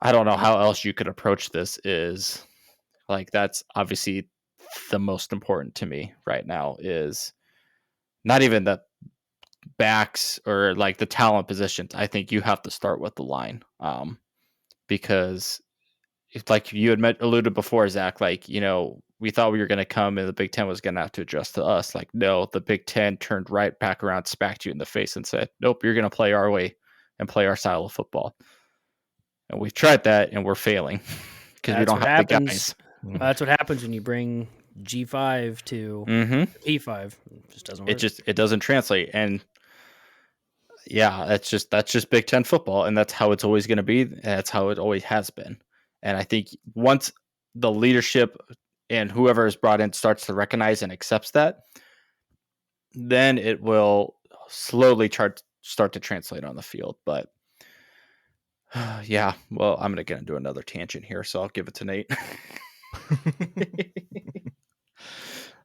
how else you could approach this. Is like that's obviously the most important to me right now. Is not even the backs or like the talent positions. I think you have to start with the line. Because it's like you had alluded before, Zach, like, we thought we were going to come and the Big Ten was going to have to adjust to us. Like, no, the Big Ten turned right back around, smacked you in the face and said, nope, you're going to play our way and play our style of football. And we've tried that and we're failing because we that's don't what have the happens. guys. That's what happens when you bring G5 to P5. It just doesn't work. It doesn't translate. And yeah, that's just Big Ten football, and that's how it's always going to be. And that's how it always has been. And I think once the leadership and whoever is brought in starts to recognize and accepts that, then it will slowly start to translate on the field. But yeah, well, I'm going to get into another tangent here, so I'll give it to Nate.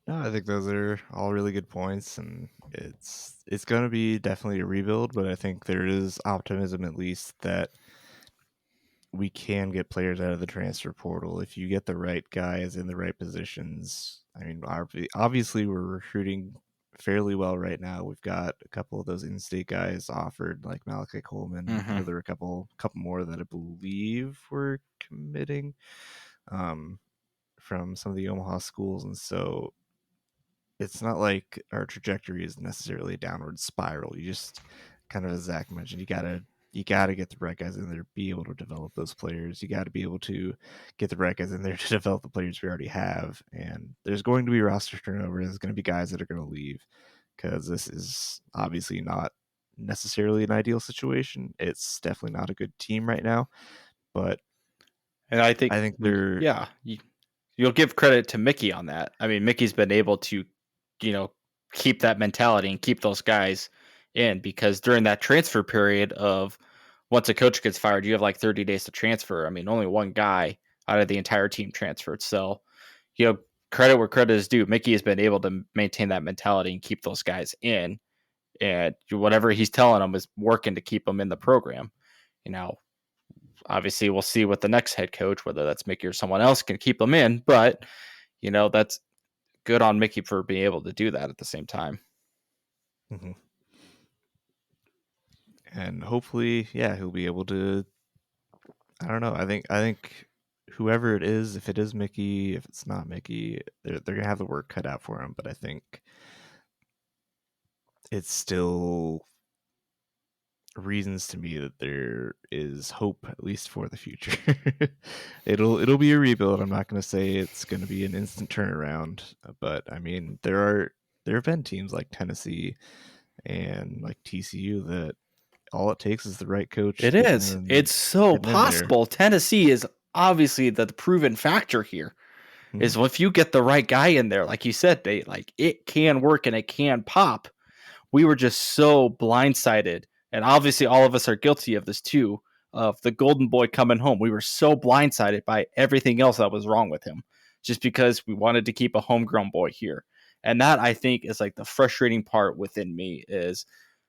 No, I think those are all really good points, and it's going to be definitely a rebuild, but I think there is optimism at least that we can get players out of the transfer portal if you get the right guys in the right positions. I mean, obviously we're recruiting fairly well right now. We've got a couple of those in-state guys offered, like Malachi Coleman. I know there were a couple more that I believe were committing from some of the Omaha schools, and so it's not like our trajectory is necessarily a downward spiral. You just kind of, as Zach mentioned, you gotta get the right guys in there, be able to develop those players. You got to be able to get the right guys in there to develop the players we already have. And there's going to be roster turnover. There's going to be guys that are going to leave because this is obviously not necessarily an ideal situation. It's definitely not a good team right now, but and I think they're you'll give credit to Mickey on that. I mean, Mickey's been able to, keep that mentality and keep those guys in because during that transfer period of once a coach gets fired, you have like 30 days to transfer. I mean, only one guy out of the entire team transferred. So, credit where credit is due. Mickey has been able to maintain that mentality and keep those guys in. And whatever he's telling them is working to keep them in the program. Obviously, we'll see with the next head coach, whether that's Mickey or someone else can keep them in. But, that's good on Mickey for being able to do that at the same time. Mm-hmm. And hopefully, yeah, he'll be able to. I don't know. I think whoever it is, if it is Mickey, if it's not Mickey, they're gonna have the work cut out for him. But I think it's still reasons to me that there is hope, at least for the future. It'll be a rebuild. I'm not going to say it's going to be an instant turnaround, but I mean there have been teams like Tennessee and like TCU that all it takes is the right coach It is. It's so getting in there. possible. Tennessee is obviously the proven factor here. Is if you get the right guy in there, like you said, they like it can work and it can pop. We were just so blindsided, and obviously all of us are guilty of this too. Of the golden boy coming home, we were so blindsided by everything else that was wrong with him, just because we wanted to keep a homegrown boy here, and that I think is like the frustrating part within me is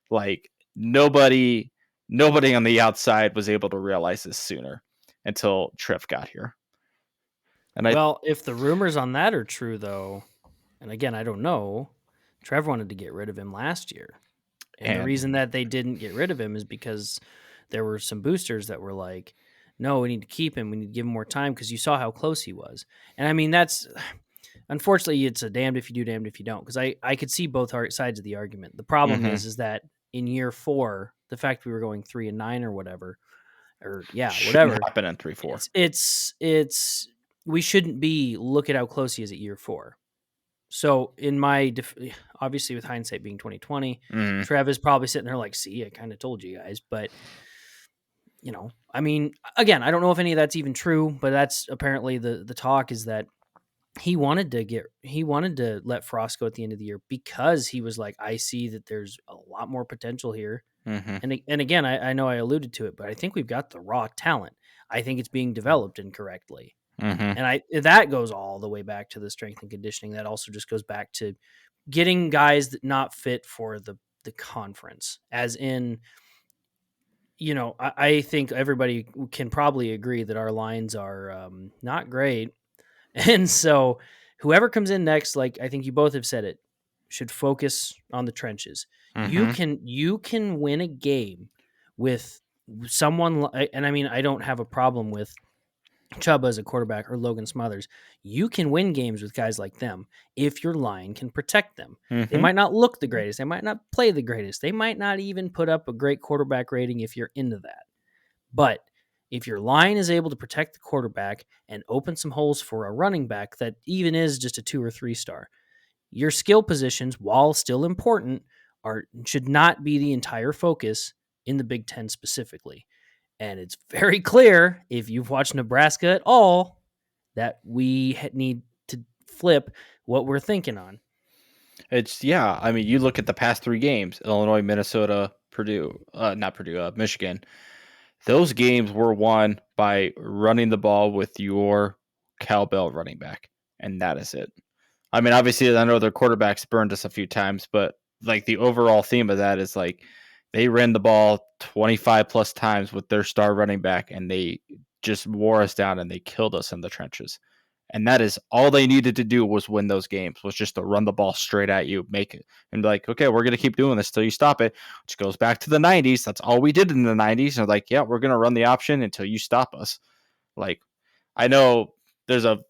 like nobody on the outside was able to realize this sooner until Trev got here. And Well, if the rumors on that are true, though, and again, I don't know, Trev wanted to get rid of him last year. And the reason that they didn't get rid of him is because there were some boosters that were like, no, we need to keep him. We need to give him more time because you saw how close he was. And I mean, that's unfortunately, it's a damned if you do, damned if you don't. Because I could see both sides of the argument. The problem is that in year 4, the fact we were going 3-9 or whatever, or whatever, happen in 3-4. It's we shouldn't be. Look at how close he is at year 4. So in my obviously with hindsight being 2020, Trev is probably sitting there like, see, I kind of told you guys, but I mean, again, I don't know if any of that's even true, but that's apparently the talk is that he wanted to let Frost go at the end of the year because he was like, I see that there's a lot more potential here. And again, I know I alluded to it, but I think we've got the raw talent. I think it's being developed incorrectly. And that goes all the way back to the strength and conditioning. That also just goes back to getting guys that not fit for the conference. As in, I think everybody can probably agree that our lines are not great. And so whoever comes in next, like I think you both have said it, should focus on the trenches. You can win a game with someone, and I mean, I don't have a problem with Chubb as a quarterback or Logan Smothers. You can win games with guys like them if your line can protect them. They might not look the greatest. They might not play the greatest. They might not even put up a great quarterback rating if you're into that. But if your line is able to protect the quarterback and open some holes for a running back that even is just a 2 or 3 star, your skill positions, while still important, should not be the entire focus in the Big Ten specifically. And it's very clear, if you've watched Nebraska at all, that we need to flip what we're thinking on. I mean, you look at the past 3 games, Illinois, Minnesota, Michigan. Those games were won by running the ball with your cowbell running back, and that is it. I mean, obviously, I know their quarterbacks burned us a few times, but like the overall theme of that is like they ran the ball 25 plus times with their star running back, and they just wore us down and they killed us in the trenches. And that is all they needed to do was win those games, was just to run the ball straight at you, make it, and be like, okay, we're going to keep doing this till you stop it, which goes back to the 90s. That's all we did in the 90s. And like, yeah, we're going to run the option until you stop us. Like, I know there's a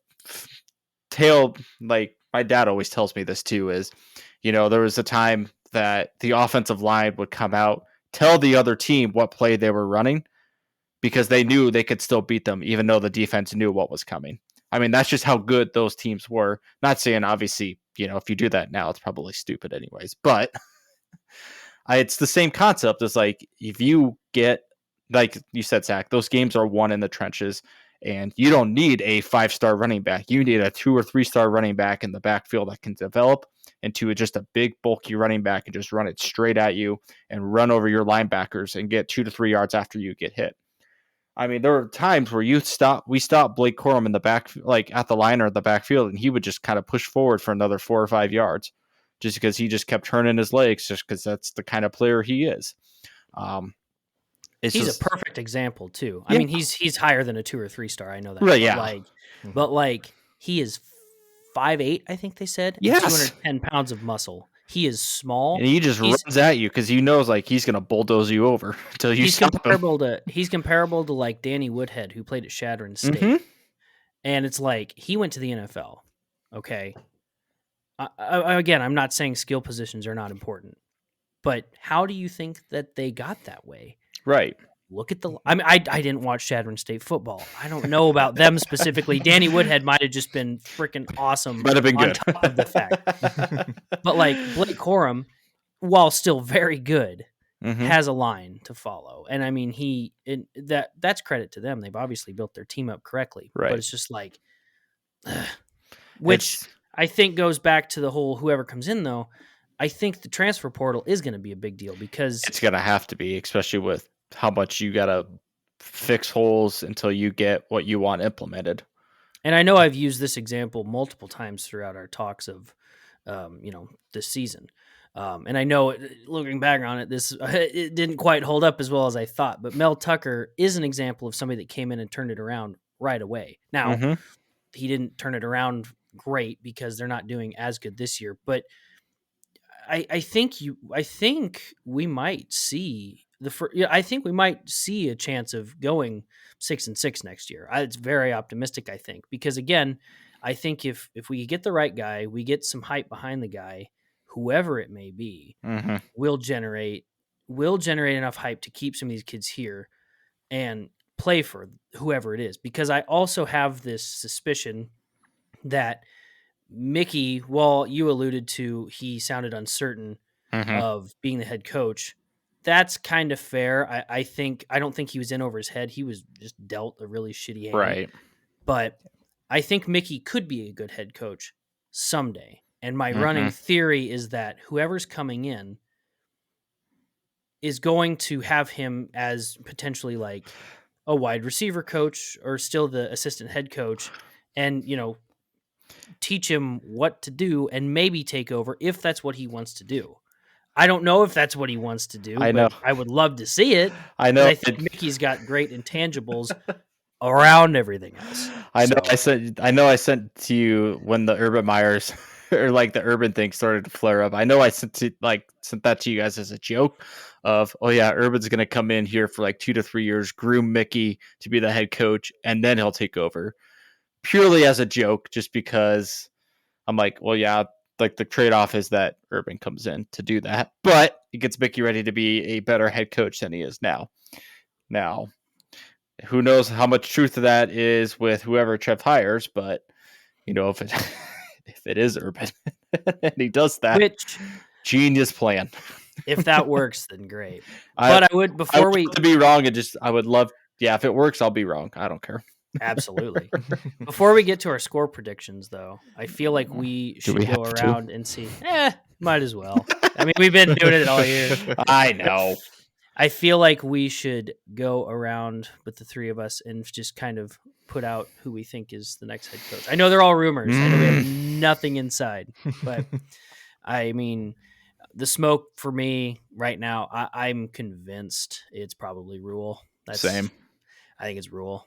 tale, like my dad always tells me this too, is, there was a time that the offensive line would come out, tell the other team what play they were running because they knew they could still beat them, even though the defense knew what was coming. I mean, that's just how good those teams were. Not saying, obviously, if you do that now, it's probably stupid anyways. But it's the same concept as like, if you get, like you said, Zach, those games are won in the trenches, and you don't need a 5-star running back. You need a 2 or 3-star running back in the backfield that can develop into just a big, bulky running back and just run it straight at you and run over your linebackers and get 2 to 3 yards after you get hit. I mean, there were times where we stopped Blake Corum in the back, like at the line or the backfield, and he would just kind of push forward for another 4 or 5 yards, just because he just kept turning his legs, just because that's the kind of player he is. He's a perfect example too. Yeah. I mean, he's higher than a 2 or 3 star. I know that, right? But he is 5'8", I think they said. Yes, 210 pounds of muscle. He is small, and he just runs at you because he knows like he's going to bulldoze you over until you stop him. He's comparable to like Danny Woodhead, who played at Chadron State, and it's like he went to the NFL. Okay, again, I'm not saying skill positions are not important, But how do you think that they got that way? Right. Look at the. I mean, I didn't watch Chadron State football. I don't know about them specifically. Danny Woodhead might have just been freaking awesome Might have been on good. top of the fact. But like Blake Corum, while still very good, has a line to follow. And I mean, that's credit to them. They've obviously built their team up correctly. Right. But it's just like, which I think goes back to the whole whoever comes in, though. I think the transfer portal is going to be a big deal because it's going to have to be, especially with how much you got to fix holes until you get what you want implemented. And I know I've used this example multiple times throughout our talks of, this season. And I know looking back on it, it didn't quite hold up as well as I thought. But Mel Tucker is an example of somebody that came in and turned it around right away. Now, he didn't turn it around great because they're not doing as good this year. But I think we might see I think we might see a chance of going 6-6 next year. It's very optimistic, I think, because again, I think if we get the right guy, we get some hype behind the guy, whoever it may be, will generate enough hype to keep some of these kids here and play for whoever it is. Because I also have this suspicion that Mickey, while you alluded to he sounded uncertain of being the head coach, that's kind of fair. I don't think he was in over his head. He was just dealt a really shitty hand. Right. But I think Mickey could be a good head coach someday. And my running theory is that whoever's coming in is going to have him as potentially like a wide receiver coach or still the assistant head coach and, teach him what to do and maybe take over if that's what he wants to do. I don't know if that's what he wants to do, but I would love to see it. I know. I think Mickey's got great intangibles around everything else. I know. I sent to you when the Urban Meyers or like the Urban thing started to flare up. I know I sent that to you guys as a joke of, oh yeah, Urban's going to come in here for like 2 to 3 years, groom Mickey to be the head coach, and then he'll take over. Purely as a joke, just because I'm like, well, yeah, like the trade-off is that Urban comes in to do that, but it gets Mickey ready to be a better head coach than he is now. Now, who knows how much truth of that is with whoever Trev hires, but if it is Urban and he does that, which genius plan. If that works, then great. But I would be wrong and I would love, if it works, I'll be wrong. I don't care. Absolutely. Before we get to our score predictions, though, I feel like we should go around and see. Might as well. I mean, we've been doing it all year. I know. I feel like we should go around with the three of us and just kind of put out who we think is the next head coach. I know they're all rumors. I know we have nothing inside, but I mean, the smoke for me right now, I'm convinced it's probably Rule. Same. I think it's Rule.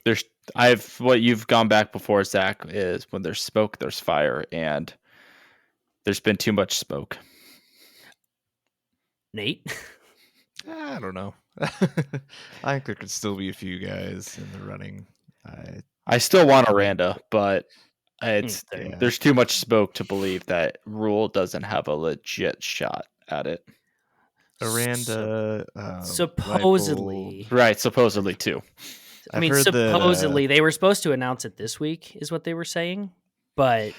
What you've gone back before, Zach, is when there's smoke, there's fire, and there's been too much smoke. Nate? I don't know. I think there could still be a few guys in the running. I still want Aranda, but there's too much smoke to believe that Rule doesn't have a legit shot at it. Aranda, supposedly, right? Supposedly too. I mean, supposedly they were supposed to announce it this week, is what they were saying. But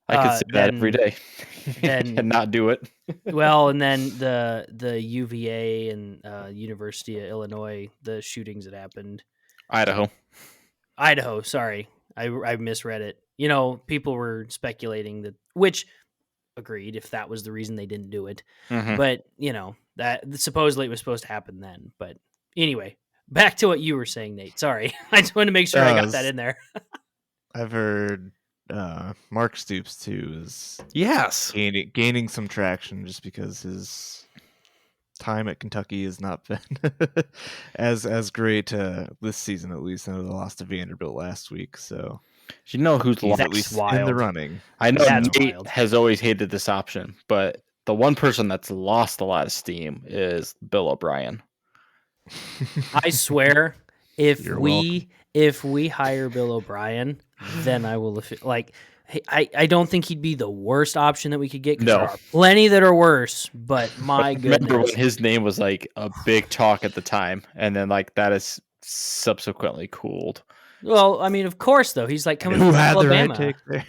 I could say that every day and not do it. Well, and then the UVA and University of Illinois, the shootings that happened. Idaho. Sorry, I misread it. People were speculating that, which agreed if that was the reason they didn't do it. But that supposedly it was supposed to happen then. But anyway. Back to what you were saying, Nate. Sorry. I just wanted to make sure I got that in there. I've heard Mark Stoops, too, is gaining some traction just because his time at Kentucky has not been as great this season, at least. I know they lost to Vanderbilt last week, so who's at least in the running. I know Nate has always hated this option, but the one person that's lost a lot of steam is Bill O'Brien. I swear, if we hire Bill O'Brien, then I will I don't think he'd be the worst option that we could get because No. there are plenty that are worse. But my Remember goodness, when his name was like a big talk at the time, and then like that is subsequently cooled. well, I mean, of course though he's like coming Who from had the right Alabama. take there?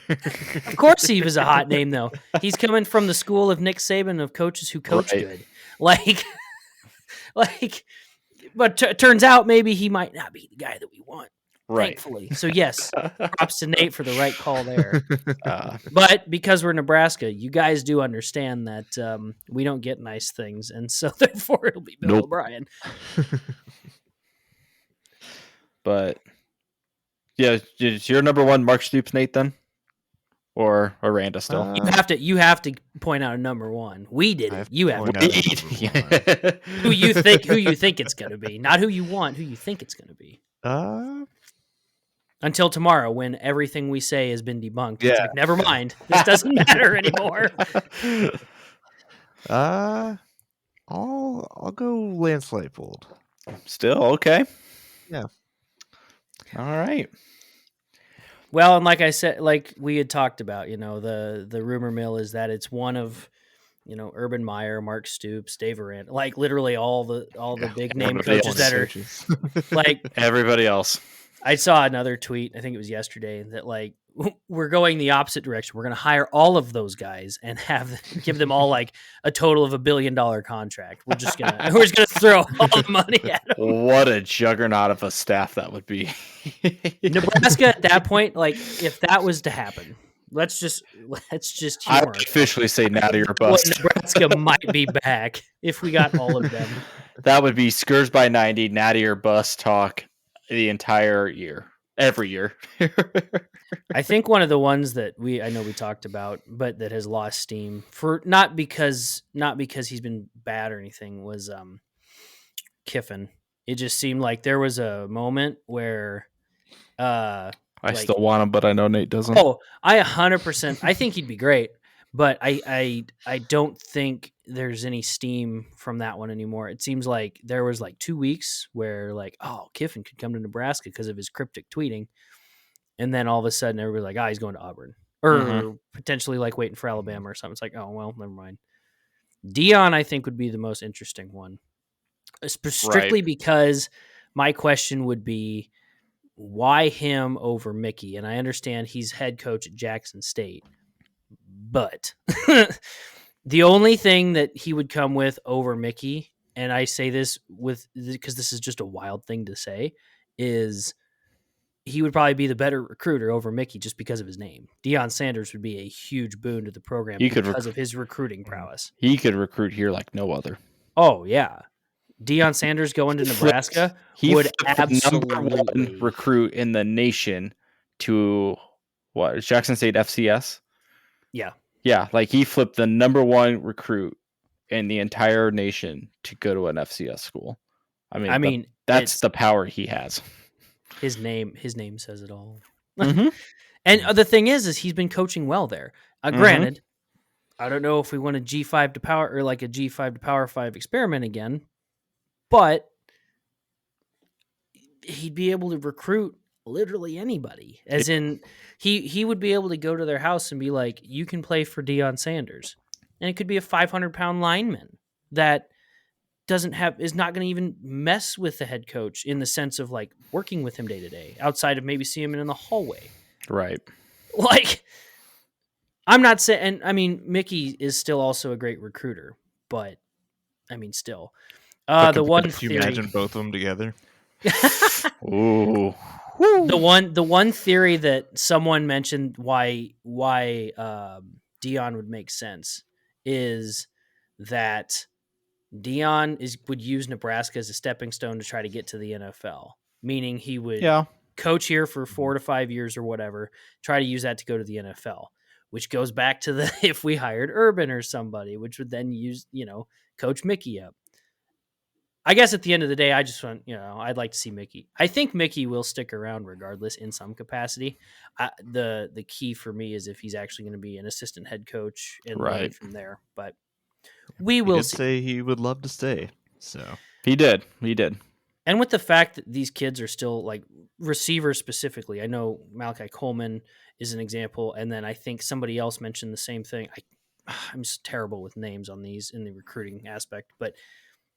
Of course, he was a hot name though. He's coming from the school of Nick Saban of coaches who coach Right. good. Like, but turns out maybe he might not be the guy that we want. Right. Thankfully, so yes, props to Nate for the right call there. Uh, But because we're Nebraska, you guys do understand that we don't get nice things, and so therefore it'll be Bill Nope. O'Brien. but yeah, is your number one Mark Stoops, Nate, then, or Randa still? You have to point out a number one. We did I it. have You to have point to. out a number one. who you think it's going to be, not who you want. Who you think it's going to be. Until tomorrow, when everything we say has been debunked. It's Yeah. like, never mind. This doesn't matter anymore. I'll go Lance Leipold. Still okay. Yeah. All right. Well, and like I said, like we had talked about, the rumor mill is that it's one of, Urban Meyer, Mark Stoops, Dave Aranda, like literally all the big name everybody coaches else. that are like. Everybody else. I saw another tweet, I think it was yesterday, that like we're going the opposite direction. We're going to hire all of those guys and give them all like a total of $1 billion contract. We're just gonna throw all the money at them. What a juggernaut of a staff that would be. Nebraska at that point, like if that was to happen, let's just I humor would officially say Natty or well, bust. Nebraska might be back if we got all of them. That would be Skurs by 90, Natty or bust talk the entire year, every year. I think one of the ones that I know we talked about, but that has lost steam for not because he's been bad or anything, was Kiffin. It just seemed like there was a moment where I still want him, but I know Nate doesn't. Oh, I 100%. I think he'd be great, but I don't think there's any steam from that one anymore. It seems like there was like 2 weeks where like, oh, Kiffin could come to Nebraska because of his cryptic tweeting, and then all of a sudden everybody's like, he's going to Auburn, or potentially like waiting for Alabama or something. It's like, oh well, never mind. Dion, I think, would be the most interesting one, strictly because my question would be, why him over Mickey? And I understand he's head coach at Jackson State, but the only thing that he would come with over Mickey, and I say this because this is just a wild thing to say, is he would probably be the better recruiter over Mickey just because of his name. Deion Sanders would be a huge boon to the program because of his recruiting prowess. He could recruit here like no other. Oh, yeah. Deion Sanders going to Nebraska would absolutely the number one recruit in the nation to what? Jackson State FCS? Yeah. Yeah, like he flipped the number one recruit in the entire nation to go to an FCS school. I mean that's the power he has. His name says it all. And the thing is he's been coaching well there. Granted, I don't know if we want a G5 to power or like a G5 to Power 5 experiment again, but he'd be able to recruit literally anybody. As in, he would be able to go to their house and be like, you can play for Deion Sanders. And it could be a 500-pound lineman that is not going to even mess with the head coach in the sense of like working with him day to day, outside of maybe seeing him in the hallway. Right. Like, I'm not saying, and I mean, Mickey is still also a great recruiter, but I mean, still. The one Could you imagine both of them together? Ooh. The one theory that someone mentioned why Deion would make sense is that Deion would use Nebraska as a stepping stone to try to get to the NFL, meaning he would coach here for 4 to 5 years or whatever, try to use that to go to the NFL, which goes back to the if we hired Urban or somebody, which would then use, coach Mickey up. I guess at the end of the day, I just want, I'd like to see Mickey. I think Mickey will stick around regardless in some capacity. The key for me is if he's actually going to be an assistant head coach and learn from there. But we will say he would love to stay. So he did. And with the fact that these kids are still like receivers specifically, I know Malachi Coleman is an example, and then I think somebody else mentioned the same thing. I'm just terrible with names on these in the recruiting aspect, but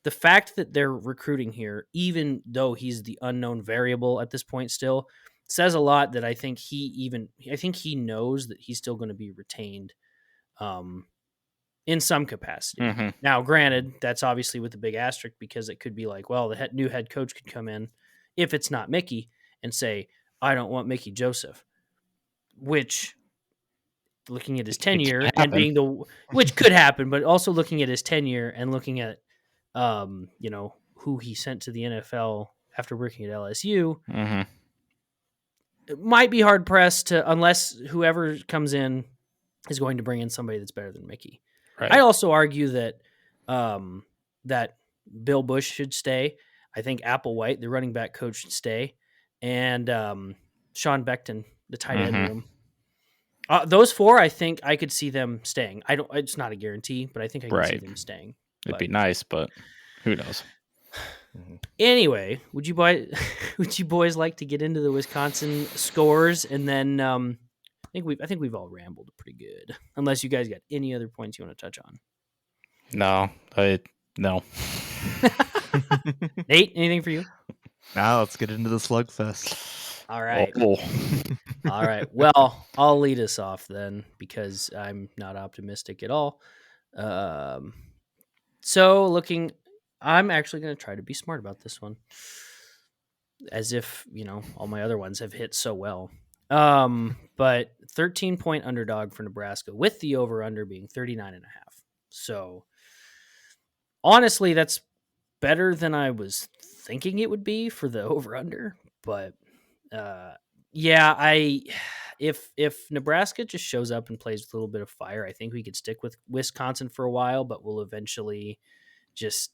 the fact that they're recruiting here, even though he's the unknown variable at this point, still says a lot. That I think he knows that he's still going to be retained, in some capacity. Mm-hmm. Now, granted, that's obviously with a big asterisk because it could be like, well, the new head coach could come in if it's not Mickey and say, I don't want Mickey Joseph, which looking at his tenure and being which could happen, but also looking at his tenure and looking at, who he sent to the NFL after working at LSU, Mm-hmm. it might be hard pressed to, unless whoever comes in is going to bring in somebody that's better than Mickey. Right. I also argue that that Bill Bush should stay. I think Applewhite, the running back coach, should stay, and Sean Beckton, the tight end room. Those four, I think I could see them staying. I don't. It's not a guarantee, but I think I can see them staying. It'd be nice, but who knows? Anyway, would you boys like to get into the Wisconsin scores, and then I think we've all rambled pretty good. Unless you guys got any other points you want to touch on. No. Nate, anything for you? Now let's get into the slugfest. All right. Oh. All right. Well, I'll lead us off then because I'm not optimistic at all. So I'm actually going to try to be smart about this one, as if, all my other ones have hit so well. But 13-point underdog for Nebraska with the over-under being 39.5. So honestly, that's better than I was thinking it would be for the over-under. But if Nebraska just shows up and plays with a little bit of fire, I think we could stick with Wisconsin for a while, but we'll eventually just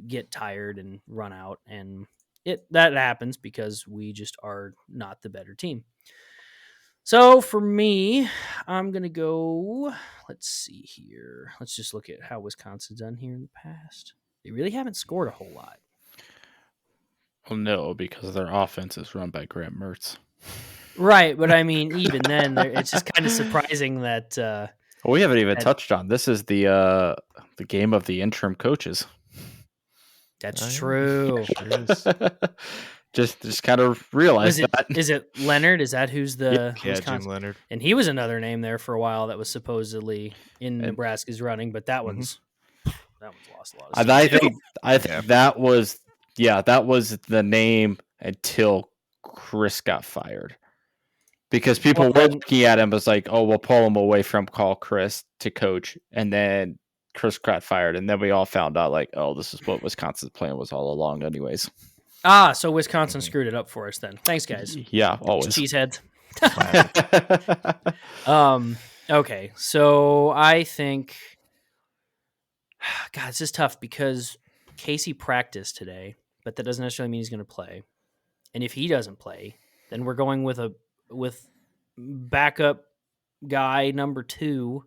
get tired and run out, and that happens because we just are not the better team. So for me, I'm gonna go. Let's see here. Let's just look at how Wisconsin's done here in the past. They really haven't scored a whole lot. Well, no, because their offense is run by Graham Mertz. Right, but I mean, even then, it's just kind of surprising that. We haven't even touched on this. Is the game of the interim coaches. That's true. Just kind of realized that. Is it Leonard? Is that who's the Jim Leonard? And he was another name there for a while that was supposedly in Nebraska's running, but that one's lost a lot of steam. I think that was the name until Chris got fired. Because people were looking at him as like, oh, we'll pull him away from call Chris to coach, and then Chris got fired, and then we all found out like, oh, this is what Wisconsin's plan was all along, anyways. So Wisconsin screwed it up for us then. Thanks, guys. Yeah, always. Cheeseheads. Okay, so I think, God, this is tough because Casey practiced today, but that doesn't necessarily mean he's going to play. And if he doesn't play, then we're going with backup guy number 2,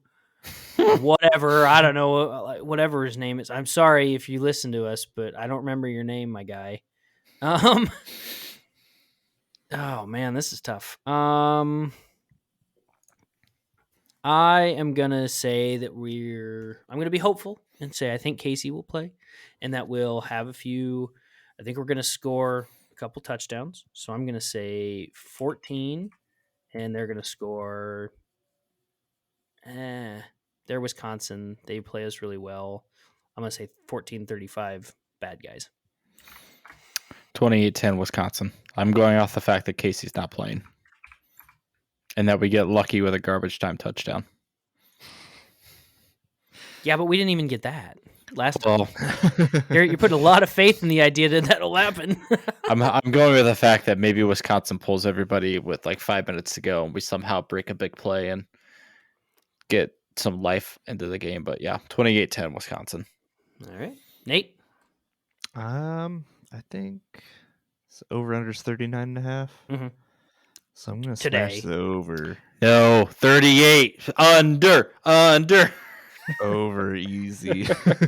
whatever. I don't know, whatever his name is. I'm sorry if you listen to us, but I don't remember your name, my guy. Oh man, this is tough. I am gonna say that I'm gonna be hopeful and say I think Casey will play, and that we'll have a few. I think we're gonna score a couple touchdowns. So I'm gonna say 14, and they're gonna score. They're Wisconsin. They play us really well. I'm gonna say 14-35. Bad guys. 28-10 Wisconsin. I'm going off the fact that Casey's not playing. And that we get lucky with a garbage time touchdown. Yeah, but we didn't even get that last time. You're putting a lot of faith in the idea that that'll happen. I'm going with the fact that maybe Wisconsin pulls everybody with like 5 minutes to go, and we somehow break a big play and get some life into the game. But yeah, 28-10 Wisconsin. All right. Nate? I think over-under's 39.5. Mm-hmm. So I'm going to smash the over. No, 38. Under. Over easy.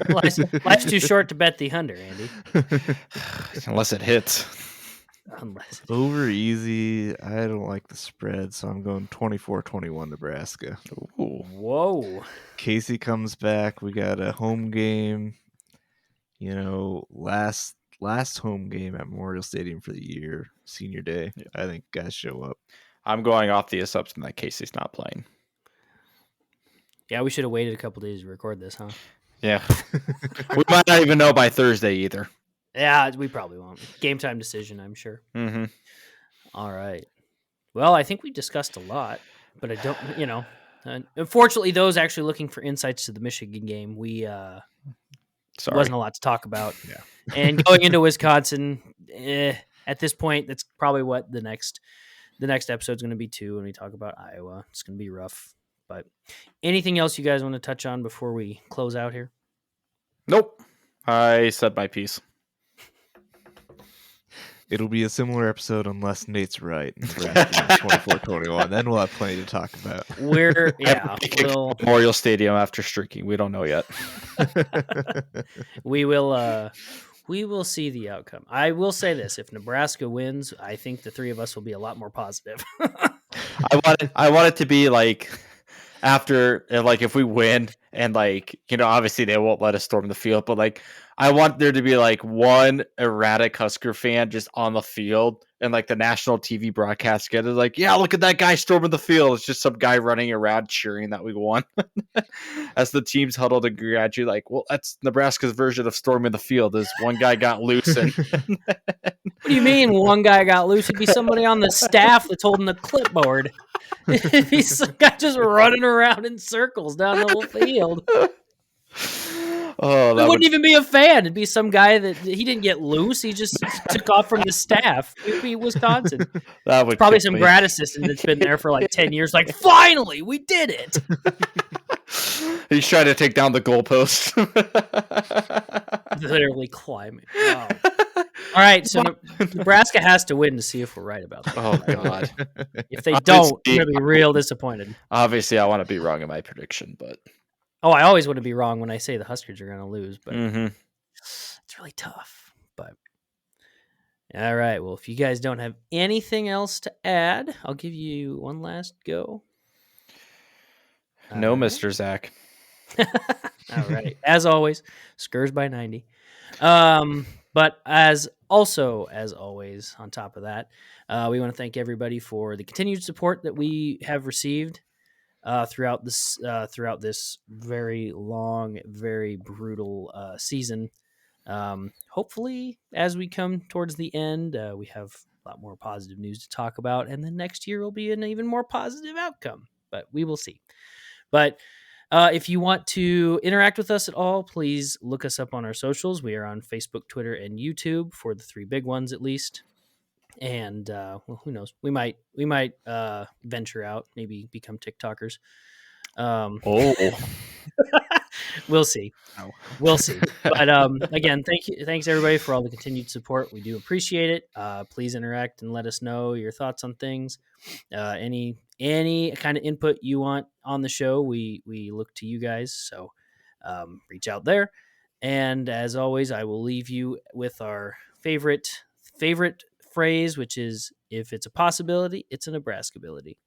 Life's too short to bet the under, Andy. Unless it hits. Unless Over easy. I don't like the spread, so I'm going 24-21 Nebraska. Ooh. Whoa. Casey comes back. We got a home game. You know, last home game at Memorial Stadium for the year, senior day. Yeah. I think guys show up. I'm going off the assumption that Casey's not playing. Yeah, we should have waited a couple days to record this, huh? Yeah. We might not even know by Thursday either. Yeah, we probably won't. Game time decision, I'm sure. Mm-hmm. All right. Well, I think we discussed a lot, but I don't, unfortunately, those actually looking for insights to the Michigan game, we wasn't a lot to talk about. Yeah. And going into Wisconsin, at this point, that's probably what the next episode's going to be too. When we talk about Iowa, it's going to be rough. But anything else you guys want to touch on before we close out here? Nope. I said my piece. It'll be a similar episode unless Nate's right. 24-21. Then we'll have plenty to talk about. Memorial Stadium after streaking. We don't know yet. We will see the outcome. I will say this: if Nebraska wins, I think the three of us will be a lot more positive. I want it to be like after, like, if we win and, like, obviously they won't let us storm the field, but, like, I want there to be, like, one erratic Husker fan just on the field and, like, the national TV broadcast get it, like, yeah, look at that guy storming the field. It's just some guy running around cheering that we won. As the teams huddle to congratulate, like, well, that's Nebraska's version of storming the field is one guy got loose. And what do you mean one guy got loose? It'd be somebody on the staff that's holding the clipboard. It'd be some guy just running around in circles down the whole field. Oh, it wouldn't even be a fan. It'd be some guy that he didn't get loose. He just took off from the staff. It'd be Wisconsin. That would probably some grad assistant that's been there for like 10 years. Like, finally, we did it. He's trying to take down the goalpost. Literally climbing. Wow. All right, so Nebraska has to win to see if we're right about that. Oh, God. If they don't, I'm going to be real disappointed. Obviously, I want to be wrong in my prediction, but... Oh, I always want to be wrong when I say the Huskers are going to lose, but it's really tough. But all right, well, if you guys don't have anything else to add, I'll give you one last go. No, Mr. Zach. All right. As always, Skurs by 90. But as always, on top of that, we want to thank everybody for the continued support that we have received throughout this very long, very brutal season. Hopefully, as we come towards the end, we have a lot more positive news to talk about, and then next year will be an even more positive outcome. But we will see. But if you want to interact with us at all, please look us up on our socials. We are on Facebook, Twitter, and YouTube for the three big ones, at least. And well, who knows? We might venture out, maybe become TikTokers. We'll see. Oh. We'll see. But again, thanks everybody for all the continued support. We do appreciate it. Please interact and let us know your thoughts on things. Any kind of input you want on the show, we look to you guys. So reach out there. And as always, I will leave you with our favorite phrase, which is, if it's a possibility, it's a Nebraskability.